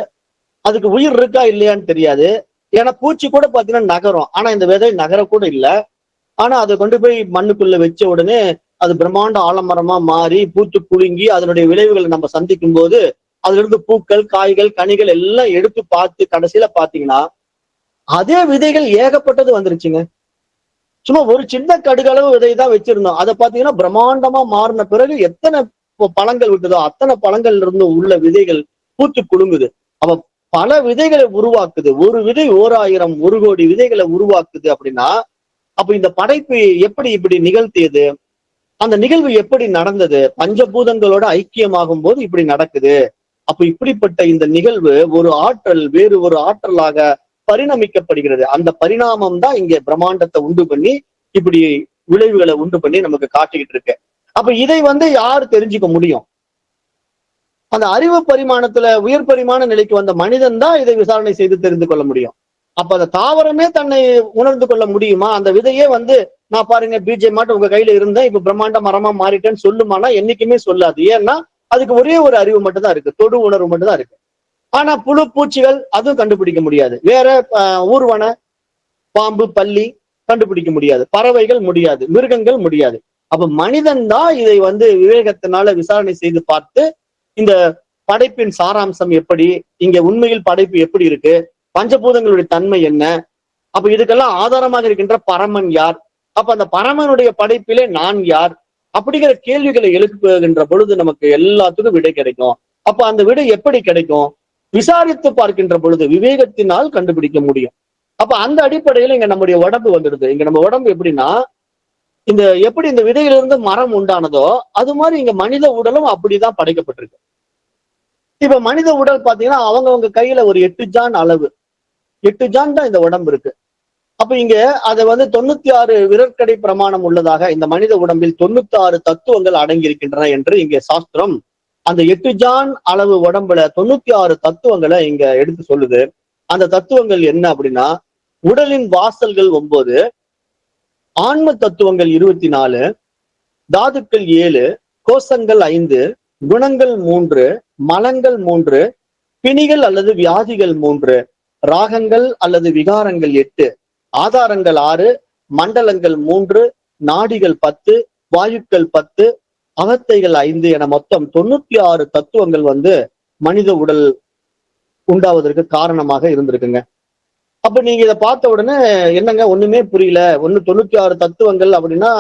அதுக்கு உயிர் இருக்கா இல்லையான்னு தெரியாது. ஏன்னா பூச்சி கூட பாத்தீங்கன்னா நகரும். ஆனா இந்த விதை நகர கூட இல்லை. ஆனா அதை கொண்டு போய் மண்ணுக்குள்ள வச்ச உடனே அது பிரம்மாண்ட ஆலமரமா மாறி பூத்து குலுங்கி அதனுடைய விளைவுகளை நம்ம சந்திக்கும் போது அதுல இருந்து பூக்கள், காய்கள், கனிகள் எல்லாம் எடுத்து பார்த்து கடைசியில பாத்தீங்கன்னா அதே விதைகள் ஏகப்பட்டது வந்துருச்சுங்க. சும்மா ஒரு சின்ன கடுகளவு விதை தான் வச்சிருந்தோம். அதை பாத்தீங்கன்னா பிரம்மாண்டமா மாறின பிறகு எத்தனை பழங்கள் விட்டதோ அத்தனை பழங்கள்ல இருந்து உள்ள விதைகள் பூத்து குலுங்குது. அப்ப பல விதைகளை உருவாக்குது. ஒரு விதை 1000 1 கோடி விதைகளை உருவாக்குது அப்படின்னா அப்ப இந்த படைப்பு எப்படி இப்படி நிகழ்த்தியது? அந்த நிகழ்வு எப்படி நடந்தது? பஞ்சபூதங்களோட ஐக்கியமாகும் போது இப்படி நடக்குது. அப்ப இப்படிப்பட்ட இந்த நிகழ்வு ஒரு ஆற்றல் வேறு ஒரு ஆற்றலாக பரிணமிக்கப்படுகிறது. அந்த பரிணாமம் தான் இங்க பிரம்மாண்டத்தை உண்டு பண்ணி இப்படி விளைவுகளை உண்டு பண்ணி நமக்கு காட்டிக்கிட்டு இருக்கு. அப்ப இதை யார் தெரிஞ்சுக்க முடியும்? அந்த அறிவு பரிமாணத்துல உயர் பரிமாண நிலைக்கு வந்த மனிதன் தான் இதை விசாரணை செய்து தெரிந்து கொள்ள முடியும். அப்ப அந்த தாவரமே தன்னை உணர்ந்து கொள்ள முடியுமா? அந்த விதையே நான் பாருங்க பீஜை மாட்டு உங்க கையில இருந்தேன் இப்ப பிரம்மாண்ட மரமா மாறிட்டேன்னு சொல்லுமானா என்னைக்குமே சொல்லாது. ஏன்னா அதுக்கு ஒரே ஒரு அறிவு மட்டும் தான் இருக்கு. தொடு உணர்வு மட்டும் தான் இருக்கு. ஆனா புழு பூச்சிகள் அதுவும் கண்டுபிடிக்க முடியாது. வேற ஊர்வன பாம்பு பல்லி கண்டுபிடிக்க முடியாது. பறவைகள் முடியாது. மிருகங்கள் முடியாது. அப்ப மனிதன் தான் இதை விவேகத்தினால விசாரணை செய்து பார்த்து இந்த படைப்பின் சாராம்சம் எப்படி, இங்க உண்மையில் படைப்பு எப்படி இருக்கு, பஞ்சபூதங்களுடைய தன்மை என்ன, அப்ப இதுக்கெல்லாம் ஆதாரமாக இருக்கின்ற பரமன் யார், அப்ப அந்த பரமனுடைய படைப்பிலே நான் யார் அப்படிங்கிற கேள்விகளை எழுப்புகின்ற பொழுது நமக்கு எல்லாத்துக்கும் விடை கிடைக்கும். அப்ப அந்த விடை எப்படி கிடைக்கும்? விசாரித்து பார்க்கின்ற பொழுது விவேகத்தினால் கண்டுபிடிக்க முடியும். அப்ப அந்த அடிப்படையில இங்க நம்முடைய உடம்பு வந்துடுது. இங்க நம்ம உடம்பு எப்படின்னா எப்படி இந்த விதையிலிருந்து மரம் உண்டானதோ அது மாதிரி இங்க மனித உடலும் அப்படிதான் படைக்கப்பட்டிருக்கு. இப்ப மனித உடல் பாத்தீங்கன்னா அவங்க கையில ஒரு 8 ஜான் அளவு 8 ஜான் தான் இந்த உடம்பு இருக்கு. அப்ப இங்க அதை 96 விரற்கடை பிரமாணம் உள்ளதாக இந்த மனித உடம்பில் 96 தத்துவங்கள் அடங்கி இருக்கின்றன என்று இங்க சாஸ்திரம் அந்த 8 ஜான் அளவு உடம்புல 96 தத்துவங்களை இங்க எடுத்து சொல்லுது. அந்த தத்துவங்கள் என்ன அப்படின்னா உடலின் வாசல்கள் 9, ஆன்ம தத்துவங்கள் 24, தாதுக்கள் 7, கோஷங்கள் 5, குணங்கள் 3, மலங்கள் 3, பிணிகள் அல்லது வியாதிகள் 3, ராகங்கள் அல்லது விகாரங்கள் 8, ஆதாரங்கள் 6, மண்டலங்கள் 3, நாடிகள் 10, வாயுக்கள் 10, அவத்தைகள் 5 என மொத்தம் 96 தத்துவங்கள் மனித உடல் உண்டாவதற்கு காரணமாக இருந்திருக்குங்க. அப்ப நீங்க இதை பார்த்த உடனே என்னங்க ஒண்ணுமே புரியல, 96 தத்துவங்கள் அப்படின்னா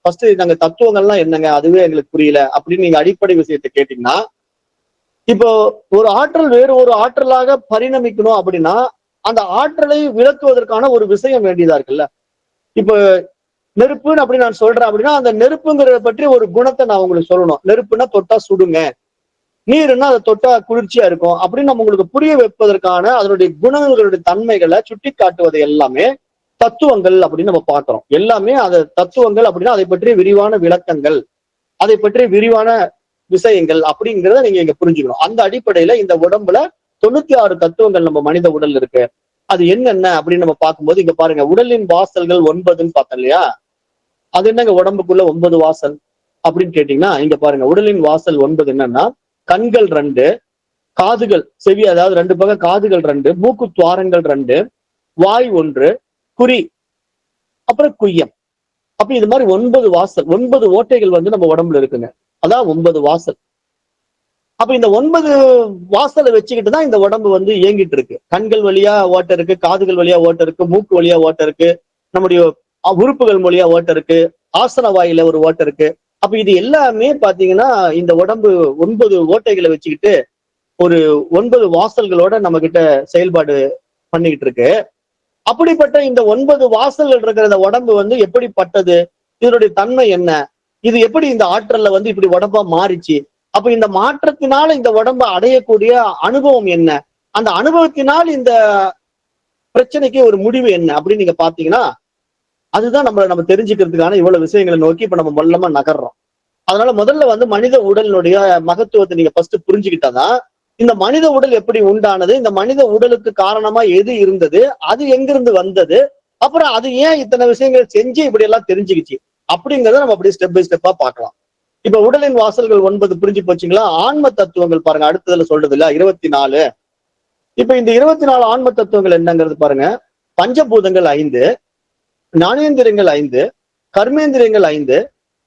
ஃபர்ஸ்ட் நாங்க தத்துவங்கள்லாம் என்னங்க அதுவே எங்களுக்கு புரியல அப்படின்னு நீங்க அடிப்படை விஷயத்தை கேட்டீங்கன்னா, இப்போ ஒரு ஆற்றல் வேறு ஒரு ஆற்றலாக பரிணமிக்கணும் அப்படின்னா அந்த ஆற்றலை விளக்குவதற்கான ஒரு விஷயம் வேண்டியதா இருக்குல்ல. இப்ப நெருப்புன்னு அப்படி நான் சொல்றேன் அப்படின்னா அந்த நெருப்புங்கிறத பற்றி ஒரு குணத்தை நான் உங்களுக்கு சொல்லணும். நெருப்புன்னா தொட்டா சுடுங்க, நீருன்னா அதை தொட்டா குளிர்ச்சியா இருக்கும் அப்படின்னு நம்ம உங்களுக்கு புரிய வைப்பதற்கான அதனுடைய குணங்களுடைய தன்மைகளை சுட்டி காட்டுவது எல்லாமே தத்துவங்கள் அப்படின்னு நம்ம பார்க்கிறோம். எல்லாமே அது தத்துவங்கள் அப்படின்னா அதை பற்றிய விரிவான விளக்கங்கள், அதை பற்றிய விரிவான விஷயங்கள் அப்படிங்கிறத நீங்க இங்க புரிஞ்சுக்கணும். அந்த அடிப்படையில இந்த உடம்புல 96 தத்துவங்கள் நம்ம மனித உடல் இருக்கு. அது என்னென்ன அப்படின்னு நம்ம பார்க்கும்போது இங்க பாருங்க உடலின் வாசல்கள் 9ன்னு பார்த்தோம் இல்லையா? அது என்னங்க உடம்புக்குள்ள 9 வாசல் அப்படின்னு கேட்டீங்கன்னா இங்க பாருங்க உடலின் வாசல் 9 என்னன்னா கண்கள் 2, காதுகள் செவி அதாவது 2 பக்கம் காதுகள் 2, மூக்கு துவாரங்கள் 2, வாய் 1, குறி, அப்புறம் குய்யம். அப்ப இது மாதிரி 9 வாசல் 9 ஓட்டைகள் நம்ம உடம்புல இருக்குங்க. அதான் 9 வாசல். அப்ப இந்த 9 வாசலை வச்சுக்கிட்டு தான் இந்த உடம்பு இயங்கிட்டு இருக்கு. கண்கள் வழியா ஓட்டை இருக்கு, காதுகள் வழியா ஓட்டை இருக்கு, மூக்கு வழியா ஓட்டை இருக்கு, நம்முடைய உறுப்புகள் மொழியா ஓட்டை இருக்கு, ஆசன வாயில ஒரு ஓட்டை இருக்கு. அப்ப இது எல்லாமே பாத்தீங்கன்னா இந்த உடம்பு 9 ஓட்டைகளை வச்சுக்கிட்டு ஒரு 9 வாசல்களோட நம்ம கிட்ட செயல்பாடு பண்ணிக்கிட்டு இருக்கு. அப்படிப்பட்ட இந்த 9 வாசல்கள் இருக்கிற இந்த உடம்பு வந்து எப்படிப்பட்டது? இதனுடைய தன்மை என்ன? இது எப்படி இந்த ஆற்றல்ல வந்து இப்படி உடம்பா மாறிச்சு? அப்ப இந்த மாற்றத்தினால இந்த உடம்ப அடையக்கூடிய அனுபவம் என்ன? அந்த அனுபவத்தினால் இந்த பிரச்சனைக்கு ஒரு முடிவு என்ன அப்படின்னு நீங்க பாத்தீங்கன்னா, அதுதான் நம்ம தெரிஞ்சுக்கிறதுக்கான இவ்வளவு விஷயங்களை நோக்கி இப்ப நம்ம மொல்லமா நகர்றோம். அதனால முதல்ல வந்து மனித உடலினுடைய மகத்துவத்தை நீங்க ஃபர்ஸ்ட் புரிஞ்சுக்கிட்டாதான், இந்த மனித உடல் எப்படி உண்டானது, இந்த மனித உடலுக்கு காரணமா எது இருந்தது, அது எங்கிருந்து வந்தது, அப்புறம் அது ஏன் இத்தனை விஷயங்கள் செஞ்சு இப்படி எல்லாம் தெரிஞ்சுக்கிச்சு அப்படிங்கறத நம்ம அப்படியே ஸ்டெப் பை ஸ்டெப்பா பார்க்கலாம். இப்ப உடலின் வாசல்கள் 9 புரிஞ்சு போச்சுங்களா? ஆன்ம தத்துவங்கள் பாருங்க, அடுத்ததுல சொல்றது இல்ல 24. இப்ப இந்த 24 ஆன்ம தத்துவங்கள் என்னங்கிறது பாருங்க. பஞ்சபூதங்கள் 5, ஞானேந்திரியங்கள் 5, கர்மேந்திரியங்கள் 5,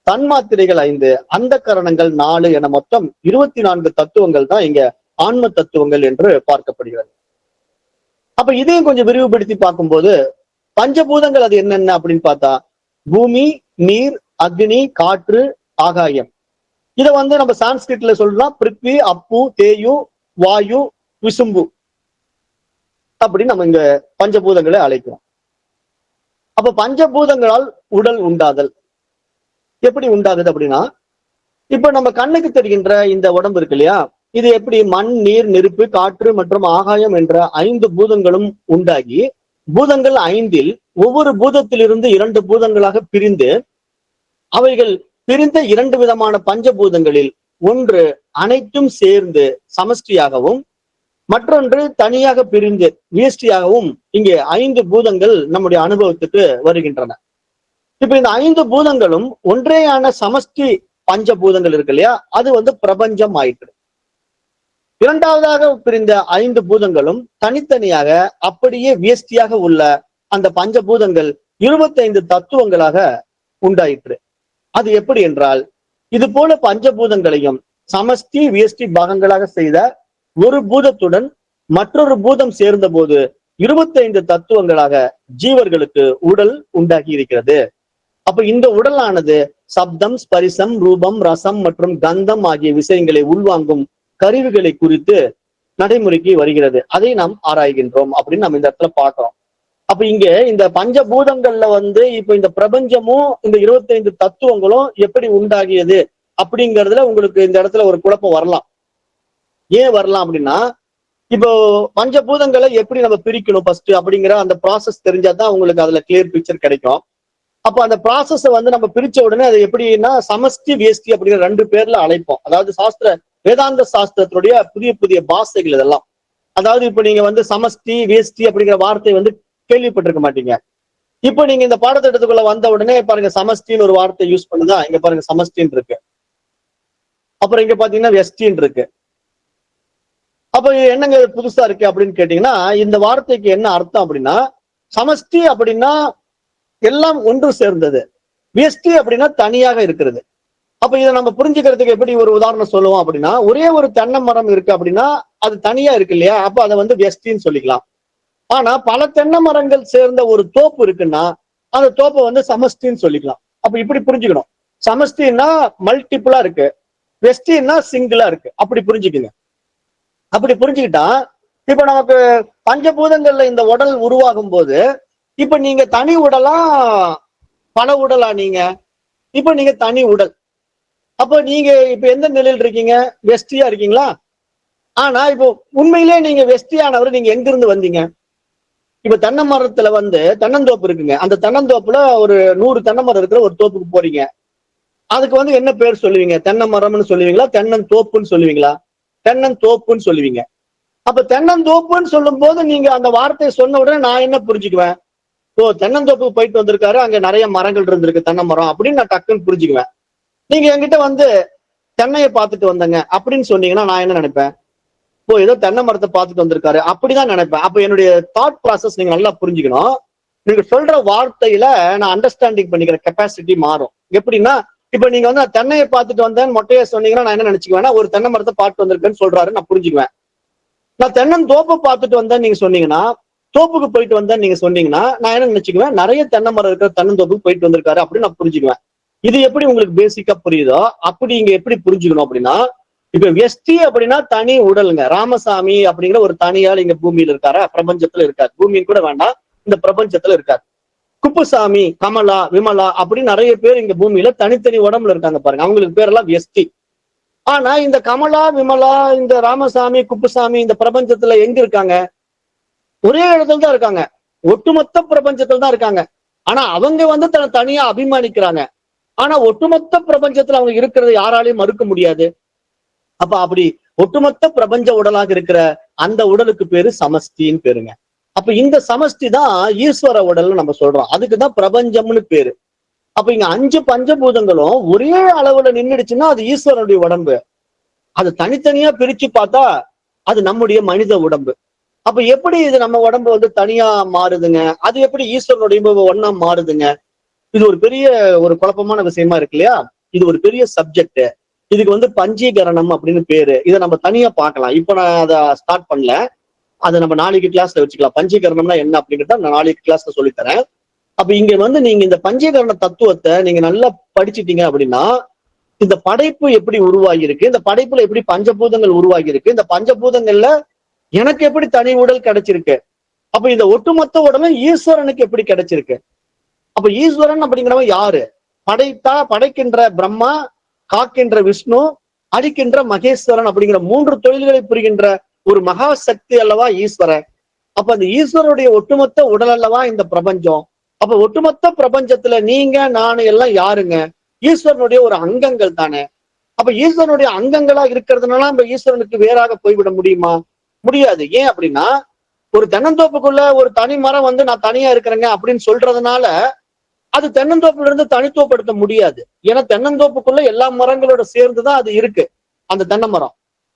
தன்மாத்திரைகள் 5, அந்த கரணங்கள் 4 என மொத்தம் 24 தத்துவங்கள் தான் இங்க ஆன்ம தத்துவங்கள் என்று பார்க்கப்படுகிறது. அப்ப இதையும் கொஞ்சம் விரிவுபடுத்தி பார்க்கும்போது பஞ்சபூதங்கள் அது என்னென்ன அப்படின்னு பார்த்தா, பூமி, நீர், அக்னி, காற்று, ஆகாயம். இதை வந்து நம்ம சான்ஸ்கிரிட்ல சொல்லலாம் பிருத்வி, அப்பு, தேயு, வாயு, விசும்பு அப்படின்னு நம்ம இங்க பஞ்சபூதங்களை அழைக்கிறோம். அப்ப பஞ்சபூதங்களால் உடல் உண்டாதல் எப்படி உண்டாகுது அப்படின்னா, இப்ப நம்ம கண்ணுக்கு தெரிகின்ற இந்த உடம்பு இருக்கு இல்லையா, இது எப்படி மண், நீர், நெருப்பு, காற்று மற்றும் ஆகாயம் என்ற 5 பூதங்களும் உண்டாகி, பூதங்கள் 5இல் ஒவ்வொரு பூதத்திலிருந்து 2 பூதங்களாக பிரிந்து, அவைகள் பிரிந்த 2 விதமான பஞ்சபூதங்களில் ஒன்று அனைத்தும் சேர்ந்து சமஷ்டியாகவும், மற்றொன்று தனியாக பிரிந்து வியஷ்டியாகவும் இங்கே 5 பூதங்கள் நம்முடைய அனுபவத்துக்கு வருகின்றன. இப்ப இந்த 5 பூதங்களும் ஒன்றேயான சமஷ்டி பஞ்சபூதங்கள் இருக்கு இல்லையா, அது வந்து பிரபஞ்சம் ஆயிற்று. இரண்டாவதாக பிரிந்த 5 பூதங்களும் தனித்தனியாக அப்படியே வியஷ்டியாக உள்ள அந்த பஞ்சபூதங்கள் 25 தத்துவங்களாக உண்டாயிற்று. அது எப்படி என்றால், இது போல பஞ்சபூதங்களையும் சமஷ்டி வியஷ்டி பாகங்களாக செய்த ஒரு பூதத்துடன் மற்றொரு பூதம் சேர்ந்த போது 25 தத்துவங்களாக ஜீவர்களுக்கு உடல் உண்டாகி இருக்கிறது. அப்ப இந்த உடலானது சப்தம், ஸ்பரிசம், ரூபம், ரசம் மற்றும் கந்தம் ஆகிய விஷயங்களை உள்வாங்கும் கருவிகளை குறித்து நடைமுறைக்கு வருகிறது. அதை நாம் ஆராய்கின்றோம் அப்படின்னு நம்ம இந்த இடத்துல பார்க்கிறோம். அப்ப இங்க இந்த பஞ்சபூதங்கள்ல வந்து இப்ப இந்த பிரபஞ்சமும் இந்த 25 தத்துவங்களும் எப்படி உண்டாகியது அப்படிங்கிறதுல உங்களுக்கு இந்த இடத்துல ஒரு குழப்பம் வரலாம். ஏன் வரலாம் அப்படின்னா, இப்போ பஞ்சபூதங்களை எப்படி நம்ம பிரிக்கணும் ஃபர்ஸ்ட் அப்படிங்கிற அந்த ப்ராசஸ் தெரிஞ்சாதான் உங்களுக்கு அதுல கிளியர் பிக்சர் கிடைக்கும். அப்ப அந்த ப்ராசஸ வந்து நம்ம பிரிச்ச உடனே அது எப்படின்னா சமஷ்டி வியஷ்டி அப்படிங்கிற 2 பேர்ல அழைப்போம். அதாவது வேதாந்த சாஸ்திரத்துடைய புதிய புதிய பாஷைகள் இதெல்லாம். அதாவது இப்ப நீங்க வந்து சமஷ்டி வியஷ்டி அப்படிங்கிற வார்த்தை வந்து கேள்விப்பட்டிருக்க மாட்டீங்க. இப்ப நீங்க இந்த பாடத்திட்டத்துக்குள்ள வந்த உடனே பாருங்க, சமஷ்டின்னு ஒரு வார்த்தை யூஸ் பண்ணுதா, இங்க பாருங்க சமஷ்டின்னு இருக்கு. அப்புறம் இங்க பாத்தீங்கன்னா வெஸ்டின்னு இருக்கு. அப்ப என்னங்க புதுசா இருக்கு அப்படின்னு கேட்டீங்கன்னா, இந்த வார்த்தைக்கு என்ன அர்த்தம் அப்படின்னா, சமஷ்டி அப்படின்னா எல்லாம் ஒன்று சேர்ந்தது, வியஷ்டி அப்படின்னா தனியாக இருக்கிறது. அப்ப இதை நம்ம புரிஞ்சுக்கிறதுக்கு எப்படி ஒரு உதாரணம் சொல்லுவோம் அப்படின்னா, ஒரே ஒரு தென்னை மரம் இருக்கு அப்படின்னா அது தனியா இருக்கு இல்லையா, அப்ப அதை வந்து வெஸ்டின்னு சொல்லிக்கலாம். ஆனா பல தென்னை மரங்கள் சேர்ந்த ஒரு தோப்பு இருக்குன்னா அந்த தோப்பை வந்து சமஷ்டின்னு சொல்லிக்கலாம். அப்ப இப்படி புரிஞ்சுக்கணும். சமஷ்டின்னா மல்டிபிளா இருக்கு, வெஸ்டின்னா சிங்கிளா இருக்கு. அப்படி புரிஞ்சுக்குங்க. அப்படி புரிஞ்சுக்கிட்டா இப்ப நமக்கு பஞ்சபூதங்கள்ல இந்த உடல் உருவாகும் போது, இப்ப நீங்க தனி உடலா பல உடலா? இப்ப நீங்க தனி உடல். அப்ப நீங்க இப்ப எந்த நிலையில் இருக்கீங்க? வெஸ்டியா இருக்கீங்களா? ஆனா இப்போ உண்மையிலே நீங்க வெஸ்டியானவர் நீங்க எங்க இருந்து வந்தீங்க? இப்ப தென்னை மரத்துல வந்து தென்னந்தோப்பு இருக்குங்க. அந்த தென்னந்தோப்புல ஒரு 100 தென்னை மரம் இருக்கிற ஒரு தோப்புக்கு போறீங்க. அதுக்கு வந்து என்ன பேர் சொல்லுவீங்க? தென்னை மரம்னு சொல்லுவீங்களா, தென்னந்தோப்புன்னு சொல்லுவீங்களா? தென்னந்தோப்புன்னு சொல்லுவீங்க. அப்ப தென்னந்தோப்புன்னு சொல்லும் போது நீங்க அந்த வார்த்தையை சொன்ன உடனே நான் என்ன புரிஞ்சுக்குவேன்? ஓ, தென்னந்தோப்புக்கு போயிட்டு வந்திருக்காரு, அங்க நிறைய மரங்கள் இருந்திருக்கு, தென்னை மரம் அப்படின்னு நான் டக்குன்னு புரிஞ்சுக்குவேன். நீங்க என்கிட்ட வந்து தென்னையை பார்த்துட்டு வந்தங்க அப்படின்னு சொன்னீங்கன்னா நான் என்ன நினைப்பேன்? ஓ, ஏதோ தென்னை மரத்தை பார்த்துட்டு வந்திருக்காரு அப்படிதான் நினைப்பேன். அப்ப என்னுடைய தாட் ப்ராசஸ் நீங்க நல்லா புரிஞ்சுக்கணும். நீங்க சொல்ற வார்த்தையில நான் அண்டர்ஸ்டாண்டிங் பண்ணிக்கிற கெப்பாசிட்டி மாறும். எப்படின்னா, இப்ப நீங்க வந்து தென்னையை பார்த்துட்டு வந்தேன்னு மொட்டையை சொன்னீங்கன்னா நான் என்ன நினைச்சுக்குவேன்னா, ஒரு தென்னை மரத்தை பார்த்துட்டு வந்திருக்கேன்னு சொல்றாரு நான் புரிஞ்சுக்குவேன். நான் தென்னந்தோப்பை பார்த்துட்டு வந்தேன்னு நீங்க சொன்னீங்கன்னா தோப்புக்கு போயிட்டு வந்தேன்னு நீங்க சொன்னீங்கன்னா நான் என்ன நினைச்சுக்குவேன், நிறைய தென்னை மரம் இருக்கிற தென்னந்தோப்புக்கு போயிட்டு வந்திருக்காரு அப்படின்னு நான் புரிஞ்சுக்குவேன். இது எப்படி உங்களுக்கு பேசிக்கா புரியுதோ அப்படி இங்க எப்படி புரிஞ்சுக்கணும் அப்படின்னா, இப்ப வெஸ்டி அப்படின்னா தனி உடலுங்க. ராமசாமி அப்படிங்கிற ஒரு தனியால் இங்க பூமியில இருக்காரா? பிரபஞ்சத்துல இருக்காரு. பூமியின் கூட வேண்டாம், இந்த பிரபஞ்சத்துல இருக்காரு. குப்புசாமி, கமலா, விமலா அப்படின்னு நிறைய பேர் இங்க பூமியில தனித்தனி உடம்புல இருக்காங்க பாருங்க. அவங்களுக்கு பேரெல்லாம் வெஸ்டி. ஆனா இந்த கமலா, விமலா, இந்த ராமசாமி, குப்புசாமி இந்த பிரபஞ்சத்துல எங்க இருக்காங்க? ஒரே இடத்துல தான் இருக்காங்க. ஒட்டுமொத்த பிரபஞ்சத்துல தான் இருக்காங்க. ஆனா அவங்க வந்து தனியா அபிமானிக்கிறாங்க. ஆனா ஒட்டுமொத்த பிரபஞ்சத்துல அவங்க இருக்கிறது யாராலையும் மறுக்க முடியாது. அப்ப அப்படி ஒட்டுமொத்த பிரபஞ்ச உடலாக இருக்கிற அந்த உடலுக்கு பேரு சமஷ்டின்னு பேருங்க. அப்ப இந்த சமஷ்டி தான் ஈஸ்வர உடல்னு நம்ம சொல்றோம். அதுக்குதான் பிரபஞ்சம்னு பேரு. அப்ப இங்க 5 பஞ்சபூதங்களும் ஒரே அளவுல நின்றுடுச்சுன்னா அது ஈஸ்வரனுடைய உடம்பு. அது தனித்தனியா பிரிச்சு பார்த்தா அது நம்முடைய மனித உடம்பு. அப்ப எப்படி இது நம்ம உடம்பு வந்து தனியா மாறுதுங்க? அது எப்படி ஈஸ்வரனுடைய ஒண்ணா மாறுதுங்க? இது ஒரு பெரிய ஒரு குழப்பமான விஷயமா இருக்கு இல்லையா? இது ஒரு பெரிய சப்ஜெக்ட். இதுக்கு வந்து பஞ்சீகரணம் அப்படின்னு பேரு. இதை நம்ம தனியா பார்க்கலாம். இப்ப நான் அதை ஸ்டார்ட் பண்ணல. அதை நம்ம நாளைக்கு கிளாஸ்ல வச்சுக்கலாம். பஞ்சீகரணம்னா என்ன அப்படிங்கிறத நான் நாளைக்கு கிளாஸ்ல சொல்லித்தரேன். அப்ப இங்க வந்து நீங்க இந்த பஞ்சீகரண தத்துவத்தை நீங்க நல்லா படிச்சிட்டீங்க அப்படின்னா, இந்த படைப்பு எப்படி உருவாகி இருக்கு, இந்த படைப்புல எப்படி பஞ்சபூதங்கள் உருவாகி இருக்கு, இந்த பஞ்சபூதங்கள்ல எனக்கு எப்படி தனி உடல் கிடைச்சிருக்கு, அப்ப இந்த ஒட்டுமொத்த உடலும் ஈஸ்வரனுக்கு எப்படி கிடைச்சிருக்கு. அப்ப ஈஸ்வரன் அப்படிங்கிறவன் யாரு? படைக்கின்ற பிரம்மா, காக்கின்ற விஷ்ணு, அழிக்கின்ற மகேஸ்வரன் அப்படிங்கிற 3 தொழில்களை புரிகின்ற ஒரு மகா சக்தி அல்லவா ஈஸ்வரன். அப்ப அந்த ஈஸ்வரனுடைய ஒட்டுமொத்த உடல் அல்லவா இந்த பிரபஞ்சம். அப்ப ஒட்டுமொத்த பிரபஞ்சத்துல நீங்க நானு எல்லாம் யாருங்க? ஈஸ்வரனுடைய ஒரு அங்கங்கள் தானே. அப்ப ஈஸ்வரனுடைய அங்கங்களா இருக்கிறதுனால நம்ம ஈஸ்வரனுக்கு வேறாக போய்விட முடியுமா? முடியாது. ஏன் அப்படின்னா, ஒரு தென்னந்தோப்புக்குள்ள ஒரு தனி மரம் வந்து நான் தனியா இருக்கிறேங்க அப்படின்னு சொல்றதுனால அது தென்னந்தோப்புல இருந்து தனித்துவப்படுத்த முடியாது. ஏன்னா தென்னந்தோப்புக்குள்ள எல்லா மரங்களோட சேர்ந்துதான் அது இருக்கு, அந்த தென்னை மரம்.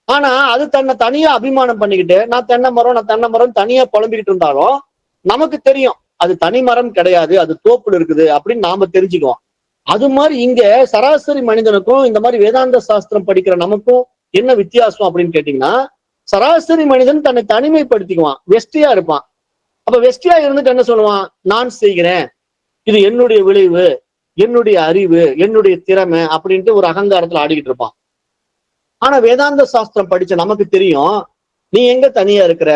ஆனா அது தன்னை தனியா அபிமானம் பண்ணிக்கிட்டு நான் தென்னை மரம் தனியா புலம்பிக்கிட்டு இருந்தாலும் நமக்கு தெரியும் அது தனி மரம் கிடையாது, அது தோப்புல இருக்குது அப்படின்னு நாம தெரிஞ்சுக்குவோம். அது மாதிரி இங்க சராசரி மனிதனுக்கும் இந்த மாதிரி வேதாந்த சாஸ்திரம் படிக்கிற நமக்கும் என்ன வித்தியாசம் அப்படின்னு கேட்டீங்கன்னா, சராசரி மனிதன் தன்னை தனிமைப்படுத்திக்குவான், வெஸ்டியா இருப்பான். அப்ப வெஸ்டியா இருந்துட்டு என்ன சொல்லுவான்? நான் செய்கிறேன், இது என்னுடைய விளைவு, என்னுடைய அறிவு, என்னுடைய திறமை அப்படின்ட்டு ஒரு அகங்காரத்துல ஆடிக்கிட்டு இருப்பான். ஆனா வேதாந்த சாஸ்திரம் படிச்ச நமக்கு தெரியும், நீ எங்க தனியா இருக்கிற?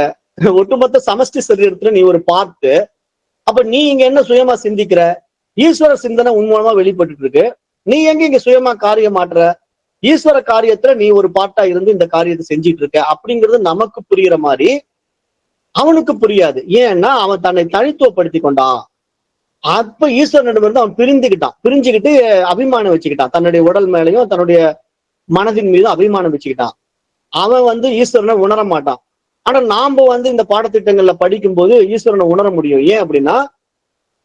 ஒட்டுமொத்த சமஷ்டி சரீரத்துல நீ ஒரு பார்ட்டு. அப்ப நீ இங்க என்ன சுயமா சிந்திக்கிற? ஈஸ்வர சிந்தனை உன் மூலமா வெளிப்பட்டு இருக்கு. நீ எங்க இங்க சுயமா காரியம் மாற்ற? ஈஸ்வர காரியத்துல நீ ஒரு பார்ட்டா இருந்து இந்த காரியத்தை செஞ்சிட்டு இருக்க அப்படிங்கிறது நமக்கு புரியுற மாதிரி அவனுக்கு புரியாது. ஏன்னா அவன் தன்னை தனித்துவப்படுத்தி கொண்டான். அப்ப ஈஸ்வரனிடமிருந்து அவன் பிரிஞ்சுக்கிட்டு அபிமானம் வச்சுக்கிட்டான். தன்னுடைய உடல் மேலையும் தன்னுடைய மனதின் மீது அபிமானம் வச்சுக்கிட்டான். அவன் வந்து ஈஸ்வரனை உணர மாட்டான். ஆனா நாம வந்து இந்த பாடத்திட்டங்கள்ல படிக்கும் போது ஈஸ்வரனை உணர முடியும். ஏன் அப்படின்னா,